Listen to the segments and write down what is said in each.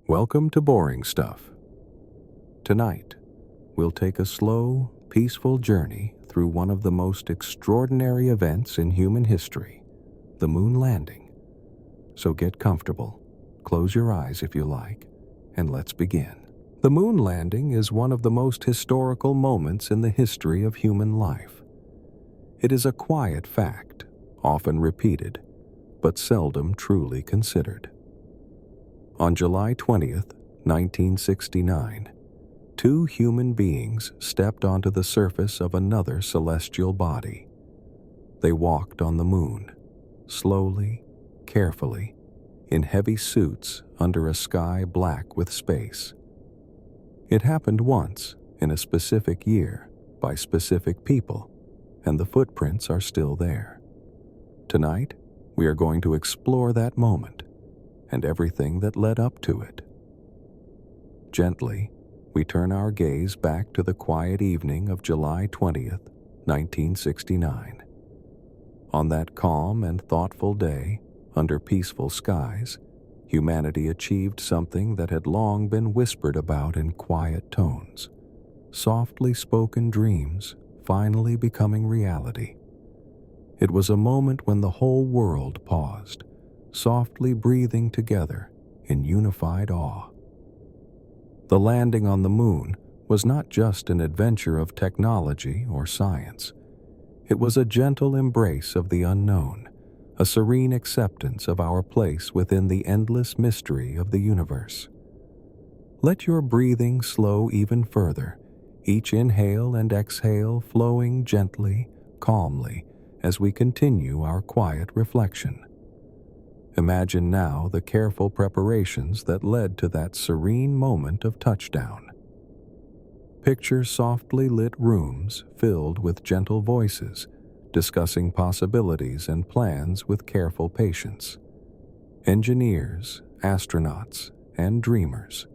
Welcome to Boring Stuff. Tonight, we'll take a slow, peaceful journey through one of the most extraordinary events in human history, the moon landing. So get comfortable, close your eyes if you like, and let's begin. The moon landing is one of the most historical moments in the history of human life. It is a quiet fact, often repeated, but seldom truly considered. On July 20th, 1969, two human beings stepped onto the surface of another celestial body. They walked on the moon, slowly, carefully, in heavy suits under a sky black with space. It happened once, in a specific year, by specific people, and the footprints are still there. Tonight, we are going to explore that moment and everything that led up to it. Gently, we turn our gaze back to the quiet evening of July 20th, 1969. On that calm and thoughtful day, under peaceful skies, humanity achieved something that had long been whispered about in quiet tones, softly spoken dreams finally becoming reality. It was a moment when the whole world paused, softly breathing together in unified awe. The landing on the moon was not just an adventure of technology or science. It was a gentle embrace of the unknown, a serene acceptance of our place within the endless mystery of the universe. Let your breathing slow even further, each inhale and exhale flowing gently, calmly, as we continue our quiet reflection. Imagine now the careful preparations that led to that serene moment of touchdown. Picture softly lit rooms filled with gentle voices, discussing possibilities and plans with careful patience. Engineers, astronauts, and dreamers,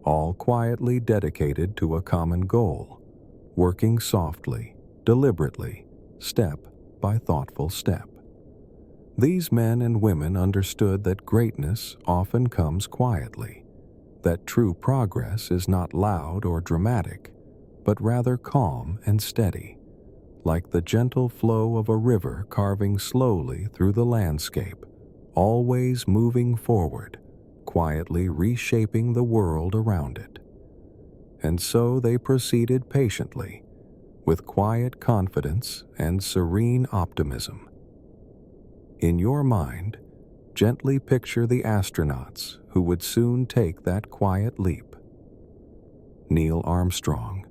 all quietly dedicated to a common goal, working softly, deliberately, step by thoughtful step. These men and women understood that greatness often comes quietly, that true progress is not loud or dramatic, but rather calm and steady, like the gentle flow of a river carving slowly through the landscape, always moving forward, quietly reshaping the world around it. And so they proceeded patiently, with quiet confidence and serene optimism. In your mind, gently picture the astronauts who would soon take that quiet leap. Neil Armstrong,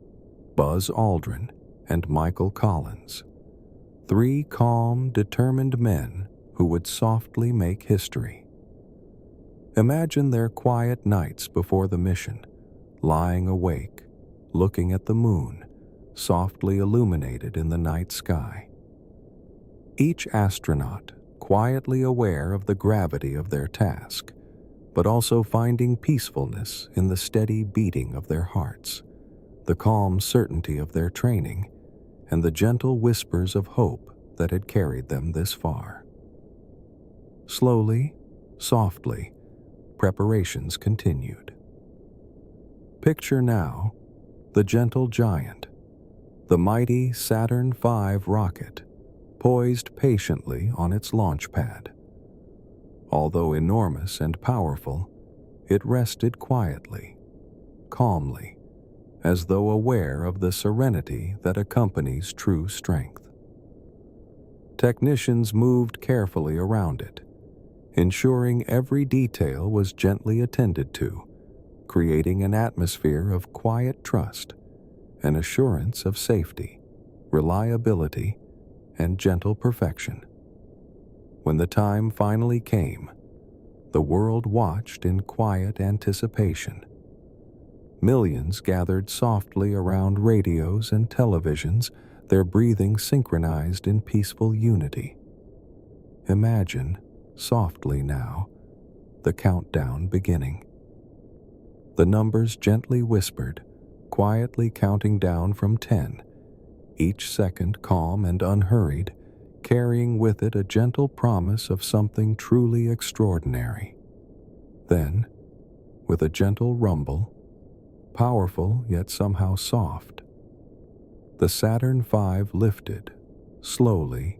Buzz Aldrin, and Michael Collins, three calm, determined men who would softly make history. Imagine their quiet nights before the mission, lying awake, looking at the moon, softly illuminated in the night sky. Each astronaut quietly aware of the gravity of their task, but also finding peacefulness in the steady beating of their hearts, the calm certainty of their training, and the gentle whispers of hope that had carried them this far. Slowly, softly, preparations continued. Picture now the gentle giant, the mighty Saturn V rocket, poised patiently on its launch pad. Although enormous and powerful, it rested quietly, calmly, as though aware of the serenity that accompanies true strength. Technicians moved carefully around it, ensuring every detail was gently attended to, creating an atmosphere of quiet trust, an assurance of safety, reliability, and gentle perfection. When the time finally came, the world watched in quiet anticipation. Millions gathered softly around radios and televisions, their breathing synchronized in peaceful unity. Imagine, softly now, the countdown beginning. The numbers gently whispered, quietly counting down from 10, each second calm and unhurried, carrying with it a gentle promise of something truly extraordinary. Then, with a gentle rumble, powerful yet somehow soft. The Saturn V lifted, slowly,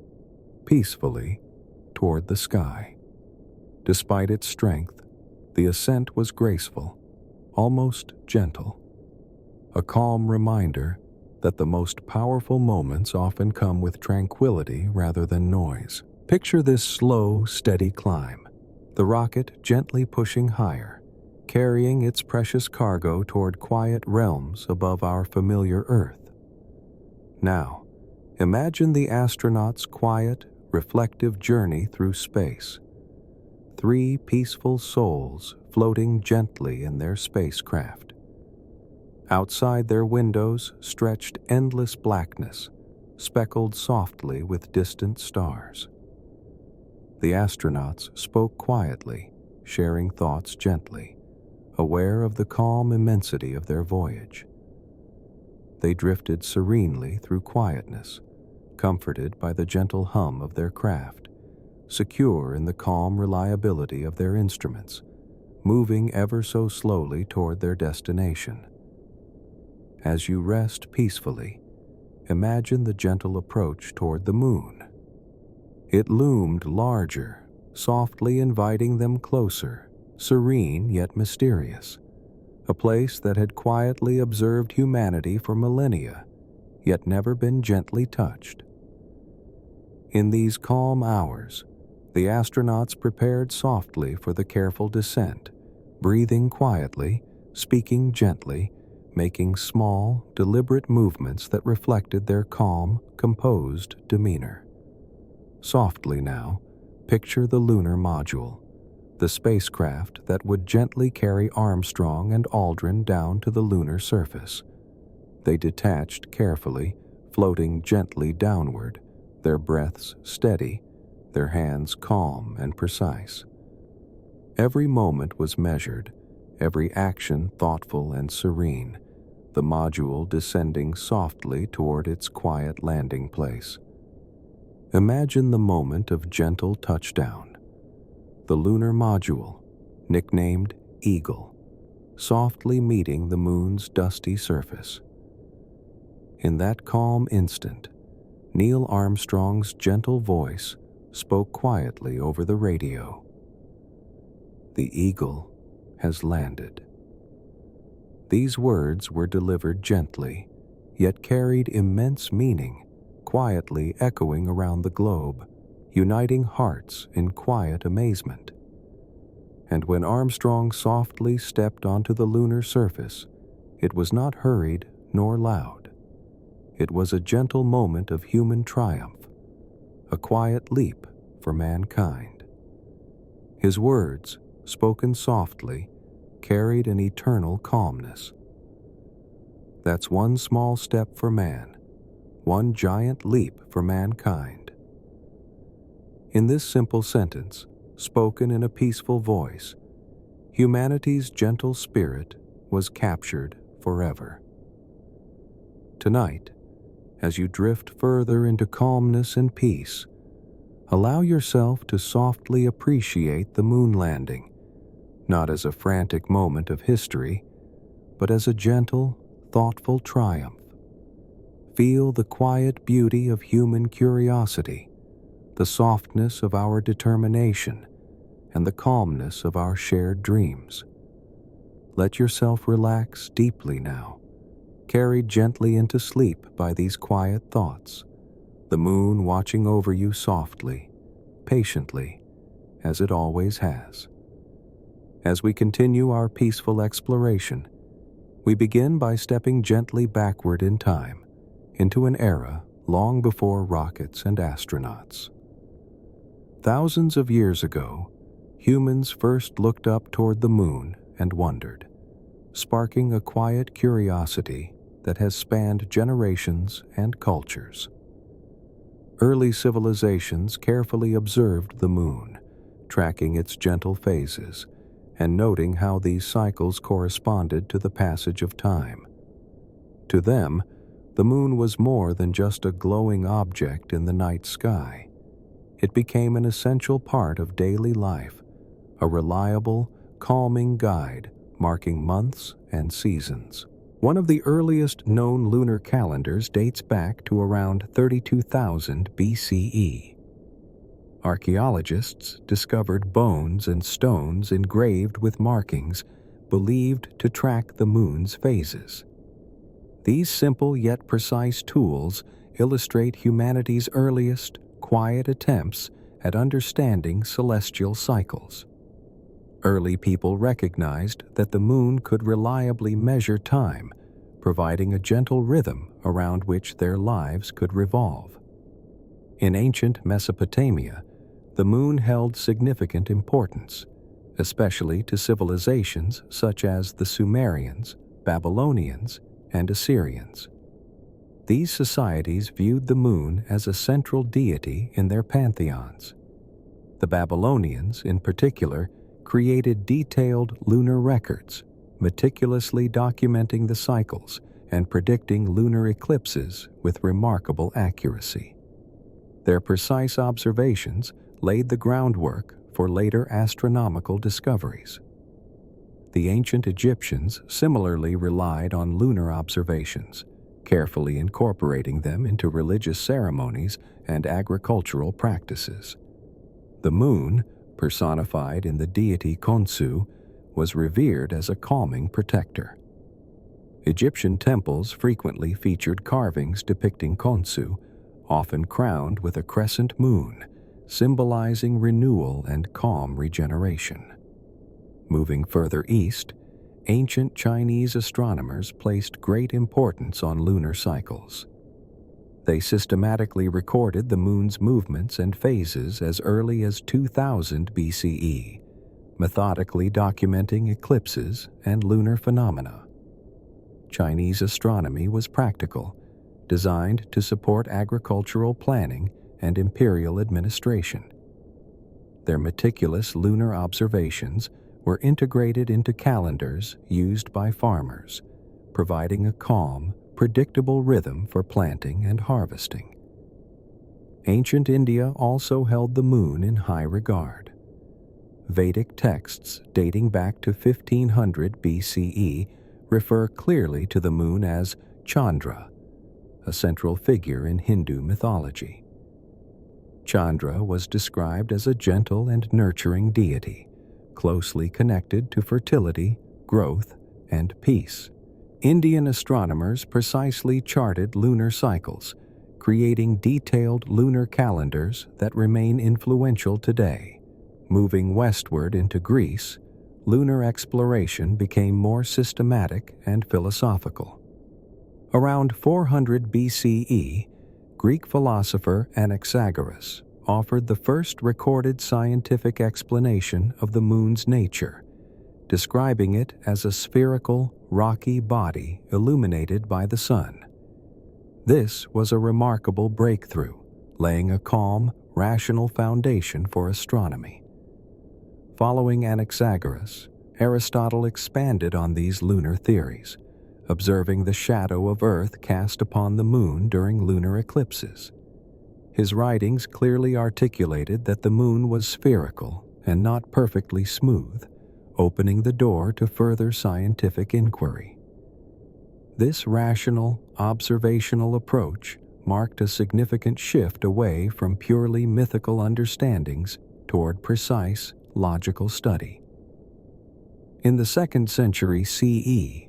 peacefully, toward the sky. Despite its strength, the ascent was graceful, almost gentle. A calm reminder that the most powerful moments often come with tranquility rather than noise. Picture this slow, steady climb, the rocket gently pushing higher, carrying its precious cargo toward quiet realms above our familiar Earth. Now, imagine the astronauts' quiet, reflective journey through space. 3 peaceful souls floating gently in their spacecraft. Outside their windows stretched endless blackness, speckled softly with distant stars. The astronauts spoke quietly, sharing thoughts gently, aware of the calm immensity of their voyage. They drifted serenely through quietness, comforted by the gentle hum of their craft, secure in the calm reliability of their instruments, moving ever so slowly toward their destination. As you rest peacefully, imagine the gentle approach toward the moon. It loomed larger, softly inviting them closer, serene yet mysterious, a place that had quietly observed humanity for millennia, yet never been gently touched. In these calm hours, the astronauts prepared softly for the careful descent, breathing quietly, speaking gently, making small, deliberate movements that reflected their calm, composed demeanor. Softly now, picture the lunar module, the spacecraft that would gently carry Armstrong and Aldrin down to the lunar surface. They detached carefully, floating gently downward, their breaths steady, their hands calm and precise. Every moment was measured, every action thoughtful and serene, the module descending softly toward its quiet landing place. Imagine the moment of gentle touchdown. The lunar module, nicknamed Eagle, softly meeting the moon's dusty surface. In that calm instant, Neil Armstrong's gentle voice spoke quietly over the radio. "The Eagle has landed." These words were delivered gently, yet carried immense meaning, quietly echoing around the globe, uniting hearts in quiet amazement. And when Armstrong softly stepped onto the lunar surface, it was not hurried nor loud. It was a gentle moment of human triumph, a quiet leap for mankind. His words, spoken softly, carried an eternal calmness. That's one small step for man, one giant leap for mankind. In this simple sentence, spoken in a peaceful voice, humanity's gentle spirit was captured forever. Tonight, as you drift further into calmness and peace, allow yourself to softly appreciate the moon landing, not as a frantic moment of history, but as a gentle, thoughtful triumph. Feel the quiet beauty of human curiosity, the softness of our determination, and the calmness of our shared dreams. Let yourself relax deeply now, carried gently into sleep by these quiet thoughts, the moon watching over you softly, patiently, as it always has. As we continue our peaceful exploration, we begin by stepping gently backward in time, into an era long before rockets and astronauts. Thousands of years ago, humans first looked up toward the moon and wondered, sparking a quiet curiosity that has spanned generations and cultures. Early civilizations carefully observed the moon, tracking its gentle phases and noting how these cycles corresponded to the passage of time. To them, the moon was more than just a glowing object in the night sky. It became an essential part of daily life, a reliable, calming guide marking months and seasons. One of the earliest known lunar calendars dates back to around 32,000 BCE. Archaeologists discovered bones and stones engraved with markings believed to track the moon's phases. These simple yet precise tools illustrate humanity's earliest, quiet attempts at understanding celestial cycles. Early people recognized that the moon could reliably measure time, providing a gentle rhythm around which their lives could revolve. In ancient Mesopotamia, the moon held significant importance, especially to civilizations such as the Sumerians, Babylonians, and Assyrians. These societies viewed the moon as a central deity in their pantheons. The Babylonians, in particular, created detailed lunar records, meticulously documenting the cycles and predicting lunar eclipses with remarkable accuracy. Their precise observations laid the groundwork for later astronomical discoveries. The ancient Egyptians similarly relied on lunar observations, carefully incorporating them into religious ceremonies and agricultural practices. The moon, personified in the deity Khonsu, was revered as a calming protector. Egyptian temples frequently featured carvings depicting Khonsu, often crowned with a crescent moon, symbolizing renewal and calm regeneration. Moving further east, ancient Chinese astronomers placed great importance on lunar cycles. They systematically recorded the moon's movements and phases as early as 2000 BCE, methodically documenting eclipses and lunar phenomena. Chinese astronomy was practical, designed to support agricultural planning and imperial administration. Their meticulous lunar observations were integrated into calendars used by farmers, providing a calm, predictable rhythm for planting and harvesting. Ancient India also held the moon in high regard. Vedic texts dating back to 1500 BCE refer clearly to the moon as Chandra, a central figure in Hindu mythology. Chandra was described as a gentle and nurturing deity, closely connected to fertility, growth, and peace. Indian astronomers precisely charted lunar cycles, creating detailed lunar calendars that remain influential today. Moving westward into Greece, lunar exploration became more systematic and philosophical. Around 400 BCE, Greek philosopher Anaxagoras offered the first recorded scientific explanation of the moon's nature, describing it as a spherical, rocky body illuminated by the sun. This was a remarkable breakthrough, laying a calm, rational foundation for astronomy. Following Anaxagoras, Aristotle expanded on these lunar theories, observing the shadow of Earth cast upon the moon during lunar eclipses. His writings clearly articulated that the moon was spherical and not perfectly smooth, opening the door to further scientific inquiry. This rational, observational approach marked a significant shift away from purely mythical understandings toward precise, logical study. In the 2nd century CE,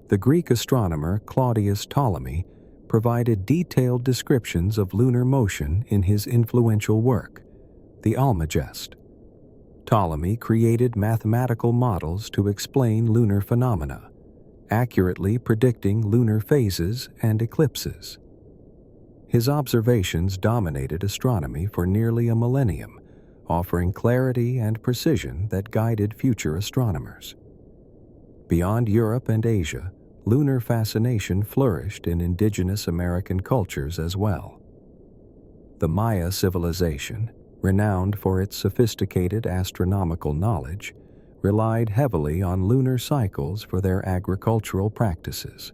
the Greek astronomer Claudius Ptolemy provided detailed descriptions of lunar motion in his influential work, the Almagest. Ptolemy created mathematical models to explain lunar phenomena, accurately predicting lunar phases and eclipses. His observations dominated astronomy for nearly a millennium, offering clarity and precision that guided future astronomers. Beyond Europe and Asia, lunar fascination flourished in indigenous American cultures as well. The Maya civilization, renowned for its sophisticated astronomical knowledge, relied heavily on lunar cycles for their agricultural practices.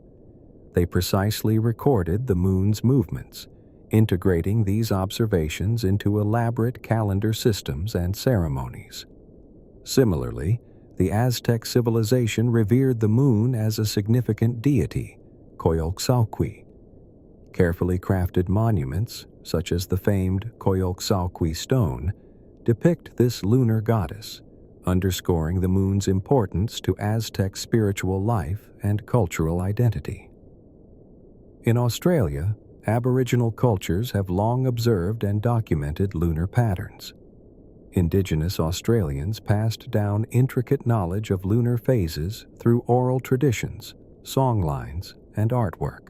They precisely recorded the moon's movements, integrating these observations into elaborate calendar systems and ceremonies. Similarly, the Aztec civilization revered the moon as a significant deity, Coyolxauhqui. Carefully crafted monuments, such as the famed Coyolxauhqui stone, depict this lunar goddess, underscoring the moon's importance to Aztec spiritual life and cultural identity. In Australia, Aboriginal cultures have long observed and documented lunar patterns. Indigenous Australians passed down intricate knowledge of lunar phases through oral traditions, songlines, and artwork.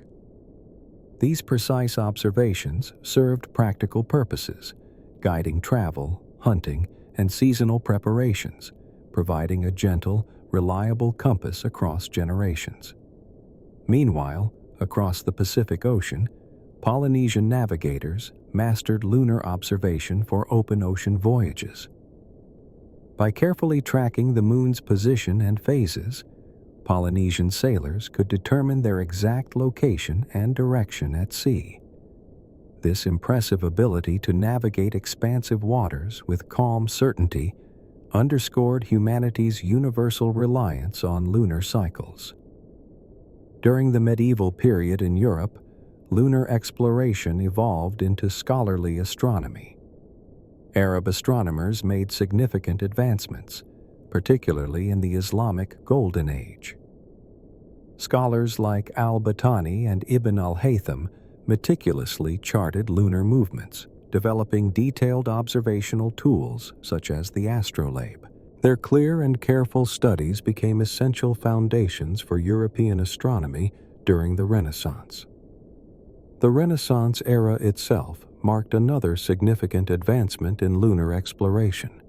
These precise observations served practical purposes, guiding travel, hunting, and seasonal preparations, providing a gentle, reliable compass across generations. Meanwhile, across the Pacific Ocean, Polynesian navigators mastered lunar observation for open ocean voyages. By carefully tracking the moon's position and phases, Polynesian sailors could determine their exact location and direction at sea. This impressive ability to navigate expansive waters with calm certainty underscored humanity's universal reliance on lunar cycles. During the medieval period in Europe, lunar exploration evolved into scholarly astronomy. Arab astronomers made significant advancements, particularly in the Islamic Golden Age. Scholars like al-Battani and Ibn al-Haytham meticulously charted lunar movements, developing detailed observational tools such as the astrolabe. Their clear and careful studies became essential foundations for European astronomy during the Renaissance. The Renaissance era itself marked another significant advancement in lunar exploration.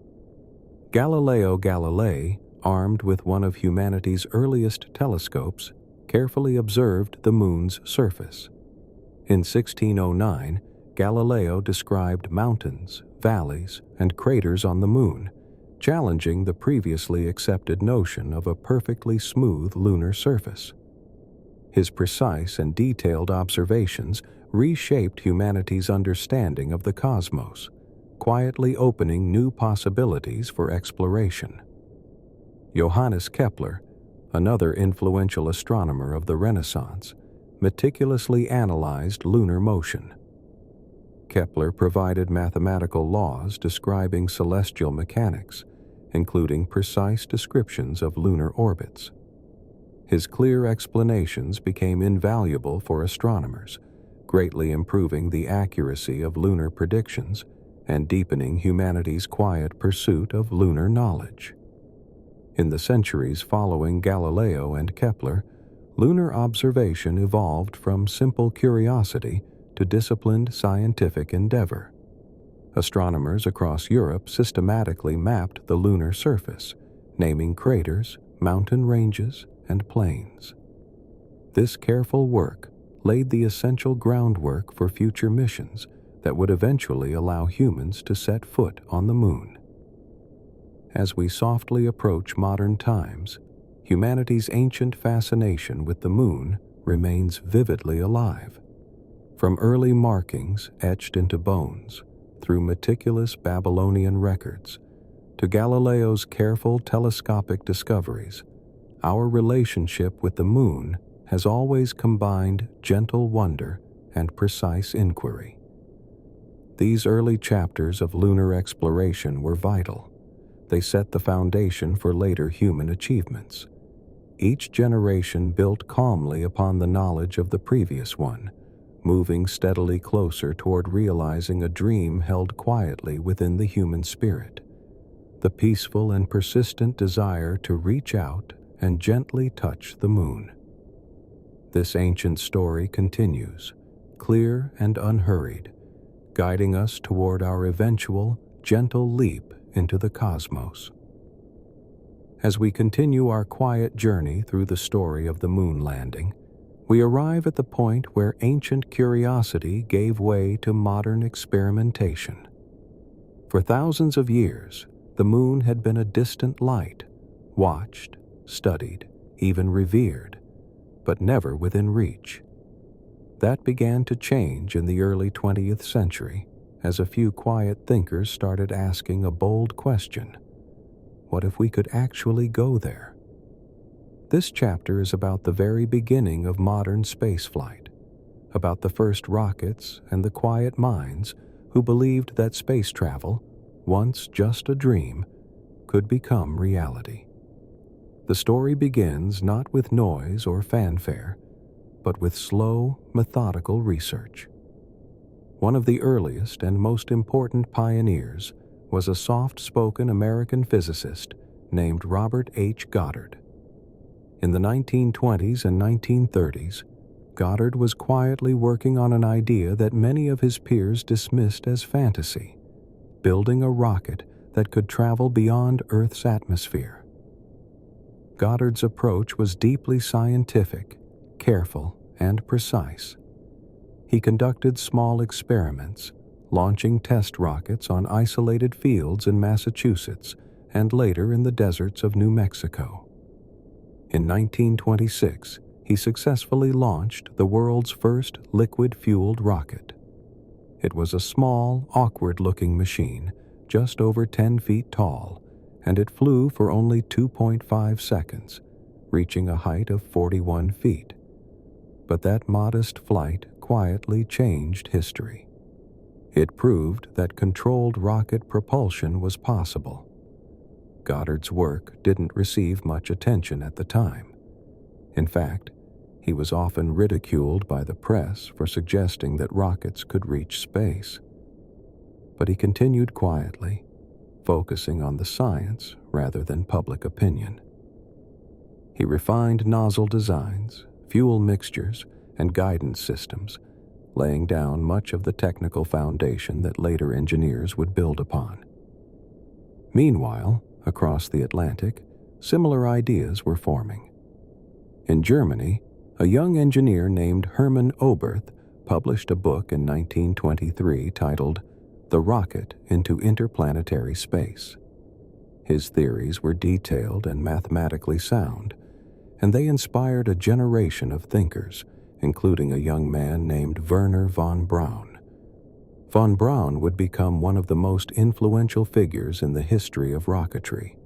Galileo Galilei, armed with one of humanity's earliest telescopes, carefully observed the moon's surface. In 1609, Galileo described mountains, valleys, and craters on the moon, challenging the previously accepted notion of a perfectly smooth lunar surface. His precise and detailed observations reshaped humanity's understanding of the cosmos, quietly opening new possibilities for exploration. Johannes Kepler, another influential astronomer of the Renaissance, meticulously analyzed lunar motion. Kepler provided mathematical laws describing celestial mechanics, including precise descriptions of lunar orbits. His clear explanations became invaluable for astronomers, greatly improving the accuracy of lunar predictions and deepening humanity's quiet pursuit of lunar knowledge. In the centuries following Galileo and Kepler, lunar observation evolved from simple curiosity to disciplined scientific endeavor. Astronomers across Europe systematically mapped the lunar surface, naming craters, mountain ranges, and plains. This careful work laid the essential groundwork for future missions that would eventually allow humans to set foot on the moon. As we softly approach modern times, humanity's ancient fascination with the moon remains vividly alive. From early markings etched into bones, through meticulous Babylonian records, to Galileo's careful telescopic discoveries, our relationship with the moon has always combined gentle wonder and precise inquiry. These early chapters of lunar exploration were vital. They set the foundation for later human achievements. Each generation built calmly upon the knowledge of the previous one, moving steadily closer toward realizing a dream held quietly within the human spirit, the peaceful and persistent desire to reach out and gently touch the moon. This ancient story continues, clear and unhurried, guiding us toward our eventual, gentle leap into the cosmos. As we continue our quiet journey through the story of the moon landing, we arrive at the point where ancient curiosity gave way to modern experimentation. For thousands of years, the moon had been a distant light, watched, studied, even revered, but never within reach. That began to change in the early 20th century as a few quiet thinkers started asking a bold question. what if we could actually go there? This chapter is about the very beginning of modern spaceflight, about the first rockets and the quiet minds who believed that space travel, once just a dream, could become reality. The story begins not with noise or fanfare, but with slow, methodical research. One of the earliest and most important pioneers was a soft-spoken American physicist named Robert H. Goddard. In the 1920s and 1930s, Goddard was quietly working on an idea that many of his peers dismissed as fantasy: building a rocket that could travel beyond Earth's atmosphere. Goddard's approach was deeply scientific, careful, and precise. He conducted small experiments, launching test rockets on isolated fields in Massachusetts and later in the deserts of New Mexico. In 1926, he successfully launched the world's first liquid-fueled rocket. It was a small, awkward-looking machine, just over 10 feet tall, and it flew for only 2.5 seconds, reaching a height of 41 feet. But that modest flight quietly changed history. It proved that controlled rocket propulsion was possible. Goddard's work didn't receive much attention at the time. In fact, he was often ridiculed by the press for suggesting that rockets could reach space. But he continued quietly, focusing on the science rather than public opinion. He refined nozzle designs, fuel mixtures, and guidance systems, laying down much of the technical foundation that later engineers would build upon. Meanwhile, across the Atlantic, similar ideas were forming. In Germany, a young engineer named Hermann Oberth published a book in 1923 titled The Rocket into Interplanetary Space. His theories were detailed and mathematically sound, and they inspired a generation of thinkers, including a young man named Wernher von Braun. Von Braun would become one of the most influential figures in the history of rocketry.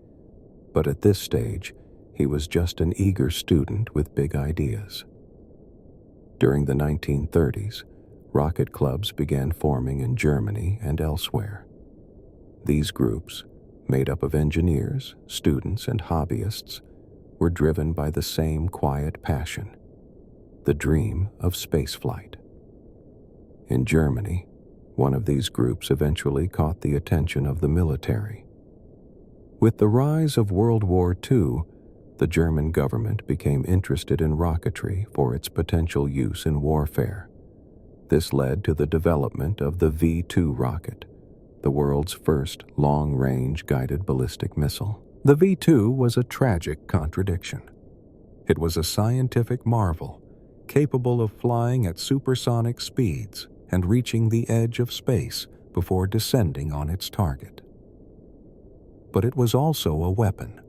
But at this stage, he was just an eager student with big ideas. During the 1930s, rocket clubs began forming in Germany and elsewhere. These groups, made up of engineers, students, and hobbyists, were driven by the same quiet passion: the dream of spaceflight. In Germany, one of these groups eventually caught the attention of the military. With the rise of World War II, the German government became interested in rocketry for its potential use in warfare. This led to the development of the V-2 rocket, the world's first long-range guided ballistic missile. The V-2 was a tragic contradiction. It was a scientific marvel, capable of flying at supersonic speeds and reaching the edge of space before descending on its target. But it was also a weapon,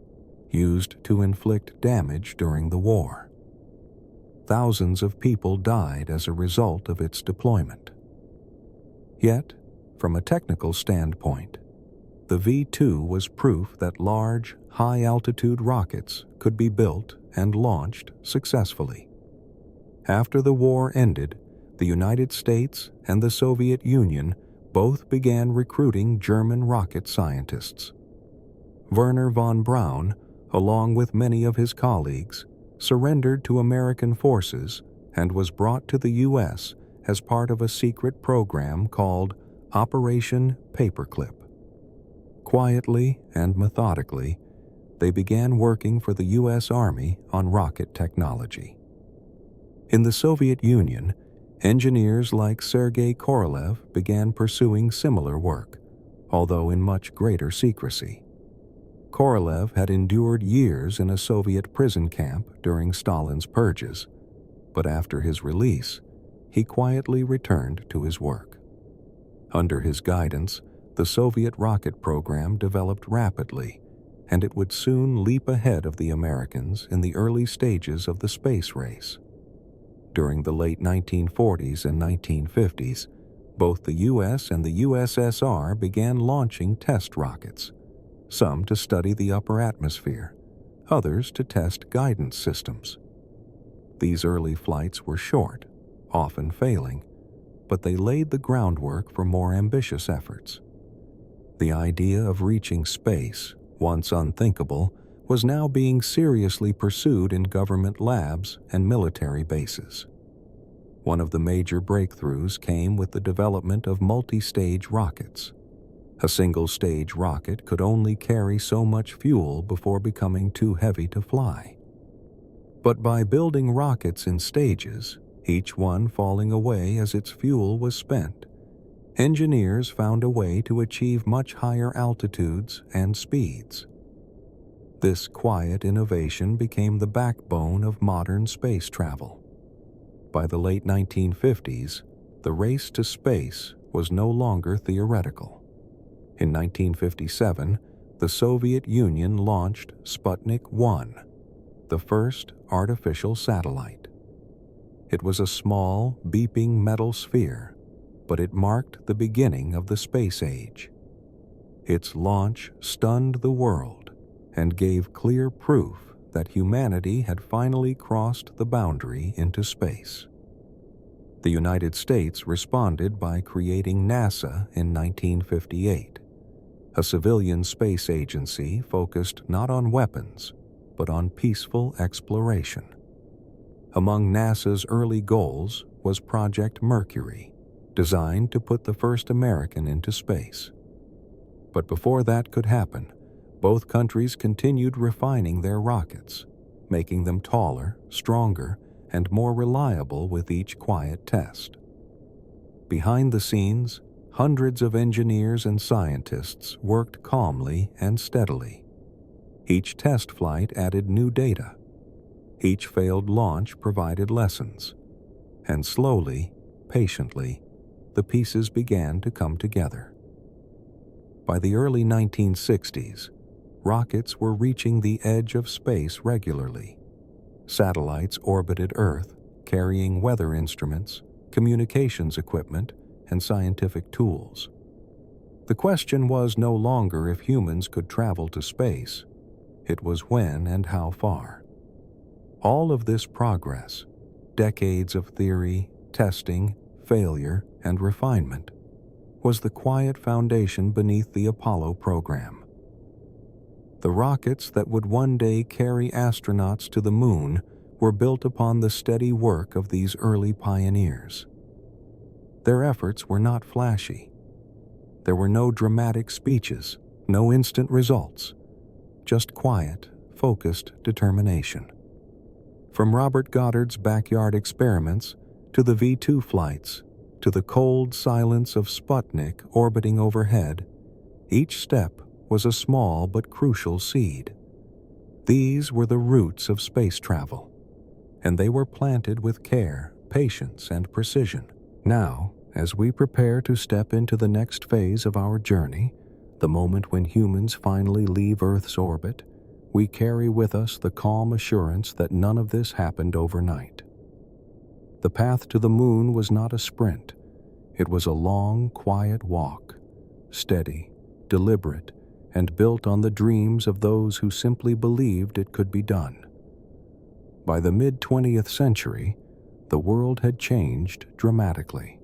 used to inflict damage during the war. Thousands of people died as a result of its deployment. Yet, from a technical standpoint, the V-2 was proof that large, high-altitude rockets could be built and launched successfully. After the war ended, the United States and the Soviet Union both began recruiting German rocket scientists. Wernher von Braun, along with many of his colleagues, surrendered to American forces and was brought to the U.S. as part of a secret program called Operation Paperclip. Quietly and methodically, they began working for the U.S. Army on rocket technology. In the Soviet Union, engineers like Sergei Korolev began pursuing similar work, although in much greater secrecy. Korolev had endured years in a Soviet prison camp during Stalin's purges, but after his release, he quietly returned to his work. Under his guidance, the Soviet rocket program developed rapidly, and it would soon leap ahead of the Americans in the early stages of the space race. During the late 1940s and 1950s, both the U.S. and the USSR began launching test rockets. some to study the upper atmosphere, others to test guidance systems. These early flights were short, often failing, but they laid the groundwork for more ambitious efforts. The idea of reaching space, once unthinkable, was now being seriously pursued in government labs and military bases. One of the major breakthroughs came with the development of multi-stage rockets. A single-stage rocket could only carry so much fuel before becoming too heavy to fly. But by building rockets in stages, each one falling away as its fuel was spent, engineers found a way to achieve much higher altitudes and speeds. This quiet innovation became the backbone of modern space travel. By the late 1950s, the race to space was no longer theoretical. In 1957, the Soviet Union launched Sputnik 1, the first artificial satellite. It was a small, beeping metal sphere, but it marked the beginning of the space age. Its launch stunned the world and gave clear proof that humanity had finally crossed the boundary into space. The United States responded by creating NASA in 1958, a civilian space agency focused not on weapons, but on peaceful exploration. Among NASA's early goals was Project Mercury, designed to put the first American into space. But before that could happen, both countries continued refining their rockets, making them taller, stronger, and more reliable with each quiet test. Behind the scenes, hundreds of engineers and scientists worked calmly and steadily. Each test flight added new data. Each failed launch provided lessons. And slowly, patiently, the pieces began to come together. By the early 1960s, rockets were reaching the edge of space regularly. Satellites orbited Earth, carrying weather instruments, communications equipment, and scientific tools. The question was no longer if humans could travel to space. It was when and how far. All of this progress, decades of theory, testing, failure, and refinement, was the quiet foundation beneath the Apollo program. The rockets that would one day carry astronauts to the moon were built upon the steady work of these early pioneers. Their efforts were not flashy. There were no dramatic speeches, no instant results, just quiet, focused determination. From Robert Goddard's backyard experiments to the V-2 flights, to the cold silence of Sputnik orbiting overhead, each step was a small but crucial seed. These were the roots of space travel, and they were planted with care, patience, and precision. Now, as we prepare to step into the next phase of our journey, the moment when humans finally leave Earth's orbit, we carry with us the calm assurance that none of this happened overnight. The path to the moon was not a sprint. It was a long, quiet walk, steady, deliberate, and built on the dreams of those who simply believed it could be done. By the mid-20th century, the world had changed dramatically.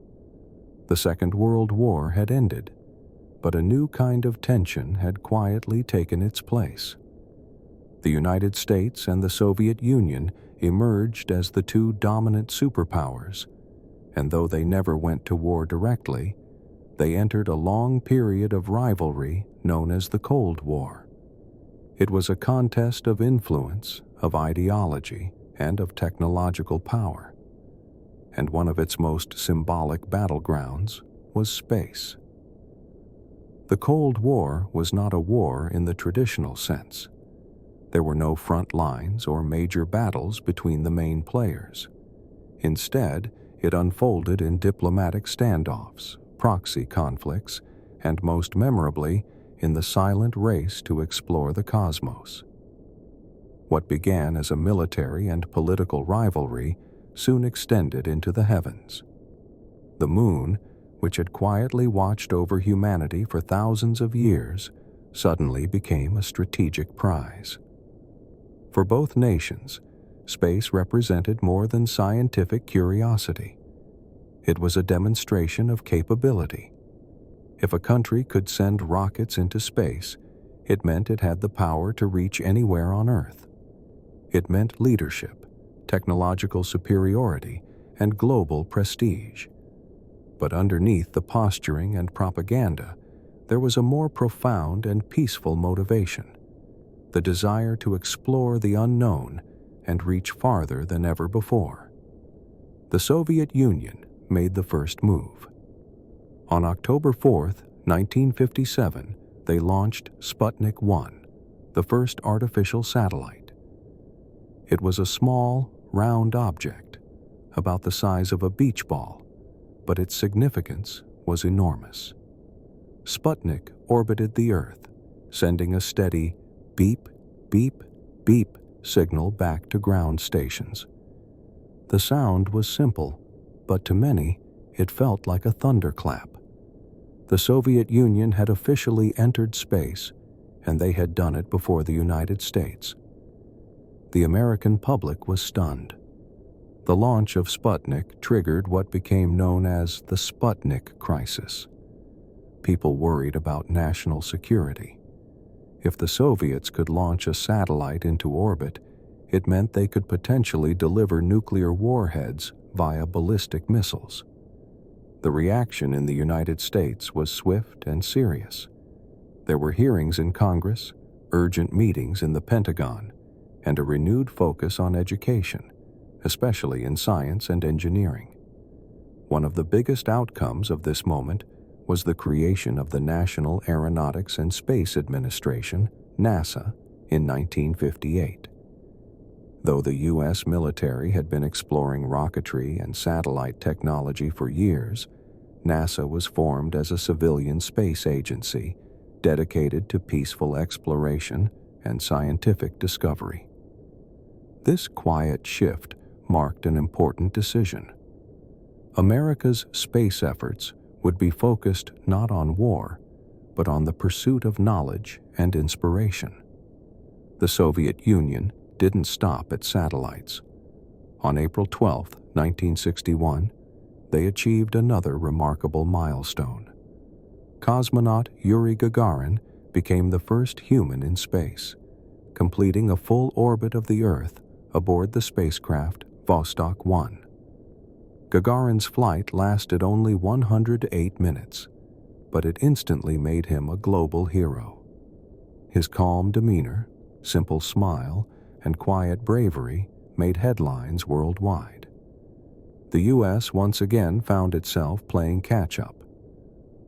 The Second World War had ended, but a new kind of tension had quietly taken its place. The United States and the Soviet Union emerged as the two dominant superpowers, and though they never went to war directly, they entered a long period of rivalry known as the Cold War. It was a contest of influence, of ideology, and of technological power. And one of its most symbolic battlegrounds was space. The Cold War was not a war in the traditional sense. There were no front lines or major battles between the main players. Instead, it unfolded in diplomatic standoffs, proxy conflicts, and most memorably, in the silent race to explore the cosmos. What began as a military and political rivalry soon extended into the heavens. The moon, which had quietly watched over humanity for thousands of years, suddenly became a strategic prize. For both nations, space represented more than scientific curiosity. It was a demonstration of capability. If a country could send rockets into space, it meant it had the power to reach anywhere on Earth. It meant leadership, technological superiority, and global prestige. But underneath the posturing and propaganda, there was a more profound and peaceful motivation: the desire to explore the unknown and reach farther than ever before. The Soviet Union made the first move. On October 4, 1957, they launched Sputnik 1, the first artificial satellite. It was a small, round object, about the size of a beach ball, but its significance was enormous. Sputnik orbited the Earth, sending a steady beep, beep, beep signal back to ground stations. The sound was simple, but to many, it felt like a thunderclap. The Soviet Union had officially entered space, and they had done it before the United States. The American public was stunned. The launch of Sputnik triggered what became known as the Sputnik crisis. People worried about national security. If the Soviets could launch a satellite into orbit, it meant they could potentially deliver nuclear warheads via ballistic missiles. The reaction in the United States was swift and serious. There were hearings in Congress, urgent meetings in the Pentagon, and a renewed focus on education, especially in science and engineering. One of the biggest outcomes of this moment was the creation of the National Aeronautics and Space Administration, NASA, in 1958. Though the U.S. military had been exploring rocketry and satellite technology for years, NASA was formed as a civilian space agency dedicated to peaceful exploration and scientific discovery. This quiet shift marked an important decision. America's space efforts would be focused not on war, but on the pursuit of knowledge and inspiration. The Soviet Union didn't stop at satellites. On April 12, 1961, they achieved another remarkable milestone. Cosmonaut Yuri Gagarin became the first human in space, completing a full orbit of the Earth aboard the spacecraft Vostok 1. Gagarin's flight lasted only 108 minutes, but it instantly made him a global hero. His calm demeanor, simple smile, and quiet bravery made headlines worldwide. The U.S. once again found itself playing catch-up.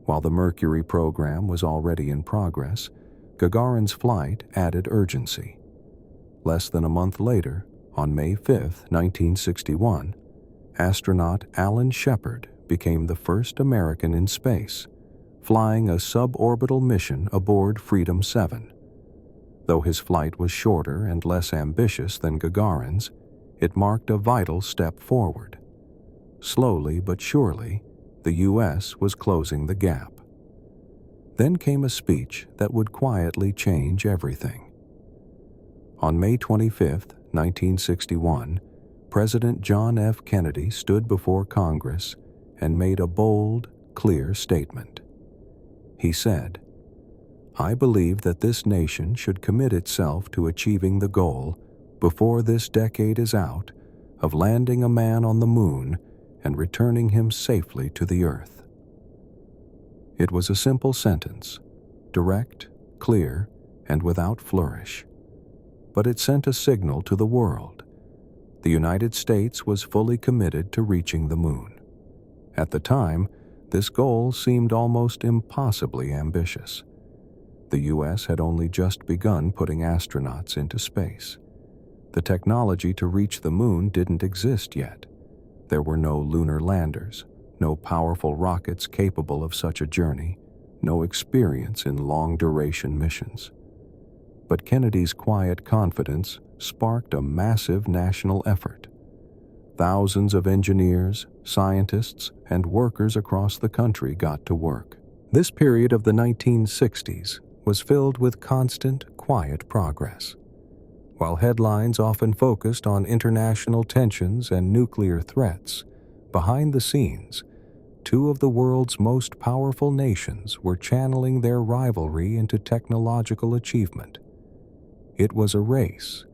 While the Mercury program was already in progress, Gagarin's flight added urgency. Less than a month later, on May 5, 1961, astronaut Alan Shepard became the first American in space, flying a suborbital mission aboard Freedom 7. Though his flight was shorter and less ambitious than Gagarin's, it marked a vital step forward. Slowly but surely, the U.S. was closing the gap. Then came a speech that would quietly change everything. On May 25, 1961, President John F. Kennedy stood before Congress and made a bold, clear statement. He said, "I believe that this nation should commit itself to achieving the goal, before this decade is out, of landing a man on the moon and returning him safely to the Earth." It was a simple sentence, direct, clear, and without flourish. But it sent a signal to the world. The United States was fully committed to reaching the moon. At the time, this goal seemed almost impossibly ambitious. The U.S. had only just begun putting astronauts into space. The technology to reach the moon didn't exist yet. There were no lunar landers, no powerful rockets capable of such a journey, no experience in long-duration missions. But Kennedy's quiet confidence sparked a massive national effort. Thousands of engineers, scientists, and workers across the country got to work. This period of the 1960s was filled with constant, quiet progress. While headlines often focused on international tensions and nuclear threats, behind the scenes, two of the world's most powerful nations were channeling their rivalry into technological achievement. It was a race,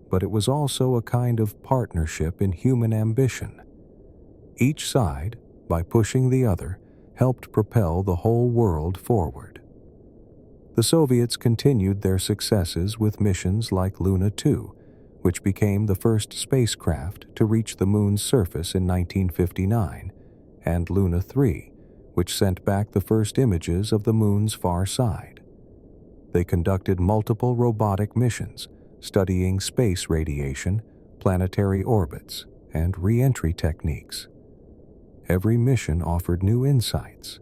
but it was also a kind of partnership in human ambition. Each side, by pushing the other, helped propel the whole world forward. The Soviets continued their successes with missions like Luna 2, which became the first spacecraft to reach the Moon's surface in 1959, and Luna 3, which sent back the first images of the Moon's far side. They conducted multiple robotic missions, studying space radiation, planetary orbits, and re-entry techniques. Every mission offered new insights.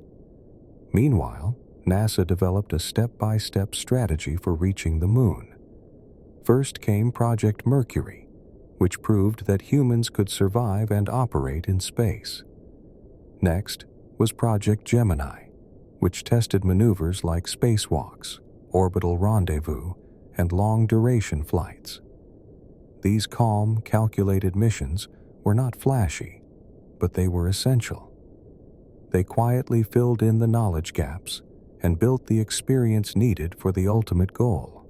Meanwhile, NASA developed a step-by-step strategy for reaching the Moon. First came Project Mercury, which proved that humans could survive and operate in space. Next was Project Gemini, which tested maneuvers like spacewalks, orbital rendezvous, and long-duration flights. These calm, calculated missions were not flashy, but they were essential. They quietly filled in the knowledge gaps and built the experience needed for the ultimate goal.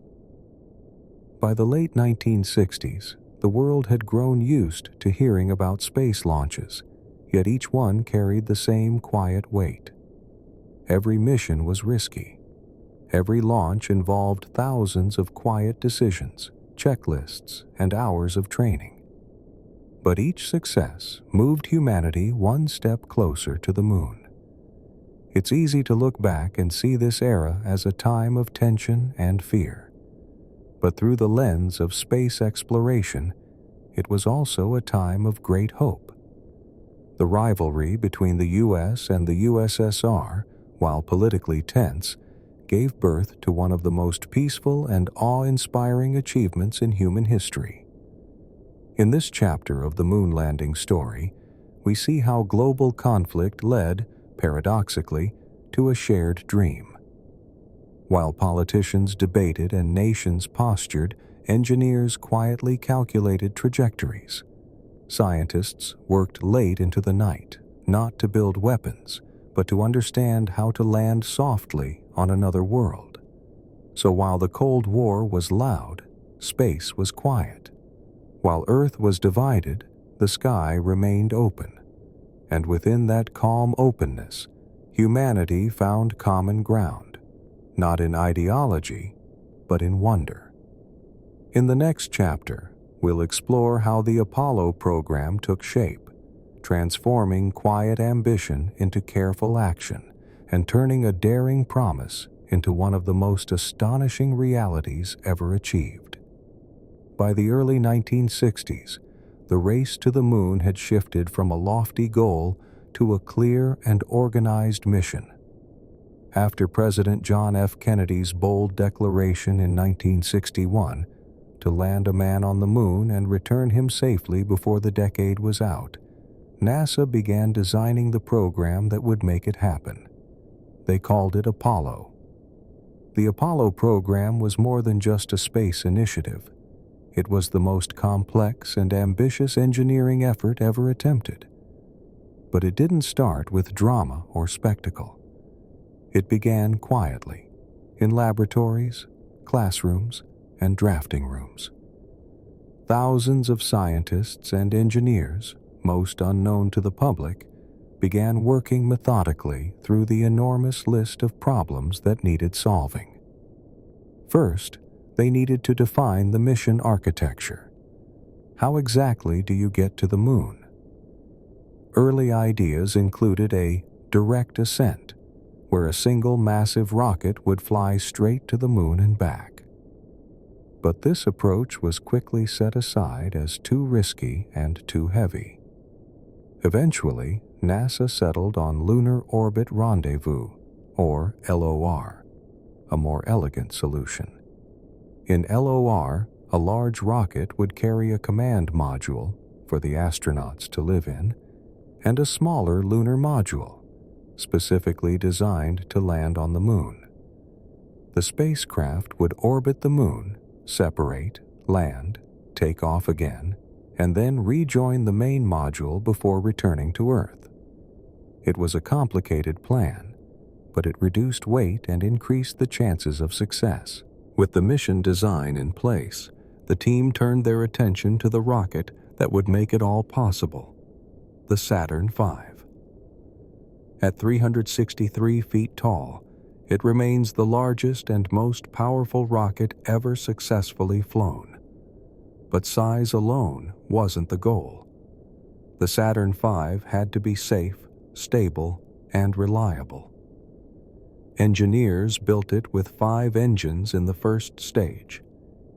By the late 1960s, the world had grown used to hearing about space launches, yet each one carried the same quiet weight. Every mission was risky. Every launch involved thousands of quiet decisions, checklists, and hours of training. But each success moved humanity one step closer to the Moon. It's easy to look back and see this era as a time of tension and fear. But through the lens of space exploration, it was also a time of great hope. The rivalry between the US and the USSR, while politically tense, gave birth to one of the most peaceful and awe-inspiring achievements in human history. In this chapter of the Moonlanding story, we see how global conflict led, paradoxically, to a shared dream. While politicians debated and nations postured, engineers quietly calculated trajectories. Scientists worked late into the night, not to build weapons, but to understand how to land softly on another world. So while the Cold War was loud, space was quiet. While Earth was divided, the sky remained open. And within that calm openness, humanity found common ground, not in ideology, but in wonder. In the next chapter, we'll explore how the Apollo program took shape, transforming quiet ambition into careful action and turning a daring promise into one of the most astonishing realities ever achieved. By the early 1960s, the race to the Moon had shifted from a lofty goal to a clear and organized mission. After President John F. Kennedy's bold declaration in 1961 to land a man on the Moon and return him safely before the decade was out, NASA began designing the program that would make it happen. They called it Apollo. The Apollo program was more than just a space initiative. It was the most complex and ambitious engineering effort ever attempted. But it didn't start with drama or spectacle. It began quietly, in laboratories, classrooms, and drafting rooms. Thousands of scientists and engineers, most unknown to the public, began working methodically through the enormous list of problems that needed solving. First, they needed to define the mission architecture. How exactly do you get to the Moon? Early ideas included a direct ascent, where a single massive rocket would fly straight to the Moon and back. But this approach was quickly set aside as too risky and too heavy. Eventually, NASA settled on Lunar Orbit Rendezvous, or LOR, a more elegant solution. In LOR, a large rocket would carry a command module for the astronauts to live in, and a smaller lunar module, specifically designed to land on the Moon. The spacecraft would orbit the Moon, separate, land, take off again, and then rejoin the main module before returning to Earth. It was a complicated plan, but it reduced weight and increased the chances of success. With the mission design in place, the team turned their attention to the rocket that would make it all possible, the Saturn V. At 363 feet tall, it remains the largest and most powerful rocket ever successfully flown. But size alone wasn't the goal. The Saturn V had to be safe, stable, and reliable. Engineers built it with 5 engines in the first stage,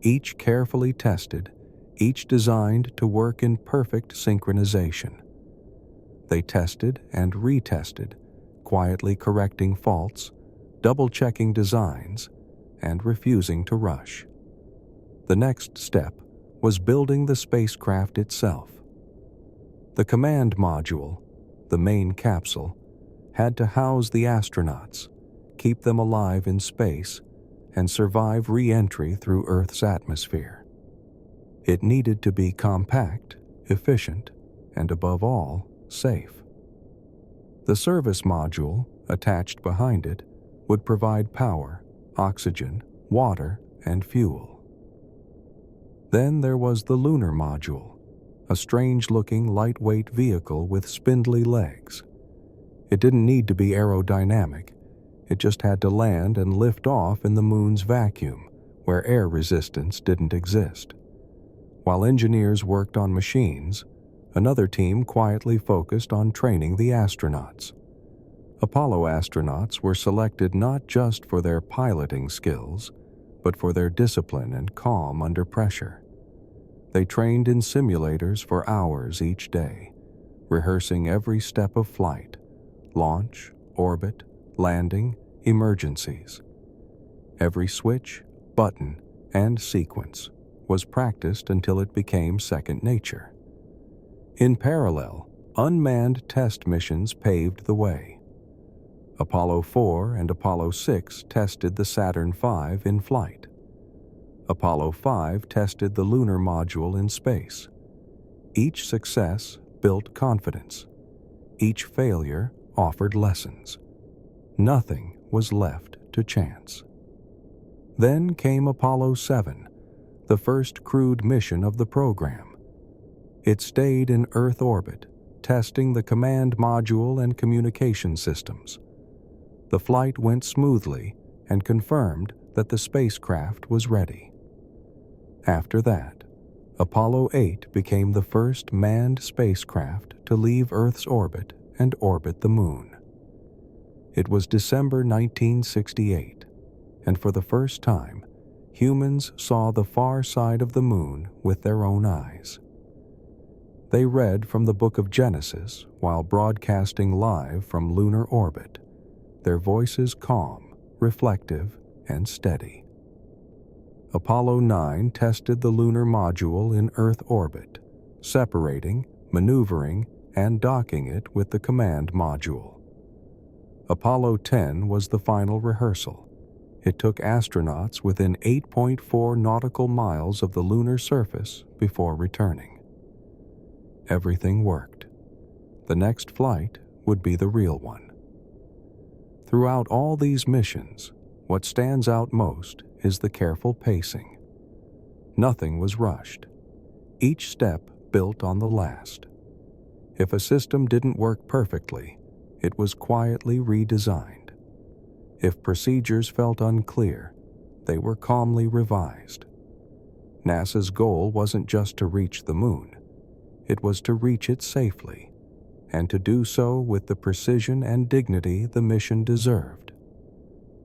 each carefully tested, each designed to work in perfect synchronization. They tested and retested, quietly correcting faults, double-checking designs, and refusing to rush. The next step was building the spacecraft itself. The command module, the main capsule, had to house the astronauts, keep them alive in space, and survive re-entry through Earth's atmosphere. It needed to be compact, efficient, and above all, safe. The service module, attached behind it, would provide power, oxygen, water, and fuel. Then there was the lunar module, a strange-looking lightweight vehicle with spindly legs. It didn't need to be aerodynamic. It just had to land and lift off in the Moon's vacuum, where air resistance didn't exist. While engineers worked on machines, another team quietly focused on training the astronauts. Apollo astronauts were selected not just for their piloting skills, but for their discipline and calm under pressure. They trained in simulators for hours each day, rehearsing every step of flight, launch, orbit, landing, emergencies. Every switch, button, and sequence was practiced until it became second nature. In parallel, unmanned test missions paved the way. Apollo 4 and Apollo 6 tested the Saturn V in flight. Apollo 5 tested the lunar module in space. Each success built confidence. Each failure offered lessons. Nothing was left to chance. Then came Apollo 7, the first crewed mission of the program. It stayed in Earth orbit, testing the command module and communication systems. The flight went smoothly and confirmed that the spacecraft was ready. After that, Apollo 8 became the first manned spacecraft to leave Earth's orbit and orbit the Moon. It was December 1968, and for the first time, humans saw the far side of the Moon with their own eyes. They read from the book of Genesis while broadcasting live from lunar orbit, their voices calm, reflective, and steady. Apollo 9 tested the lunar module in Earth orbit, separating, maneuvering, and docking it with the command module. Apollo 10 was the final rehearsal. It took astronauts within 8.4 nautical miles of the lunar surface before returning. Everything worked. The next flight would be the real one. Throughout all these missions, what stands out most is the careful pacing. Nothing was rushed. Each step built on the last. If a system didn't work perfectly, it was quietly redesigned. If procedures felt unclear, they were calmly revised. NASA's goal wasn't just to reach the Moon. It was to reach it safely, and to do so with the precision and dignity the mission deserved.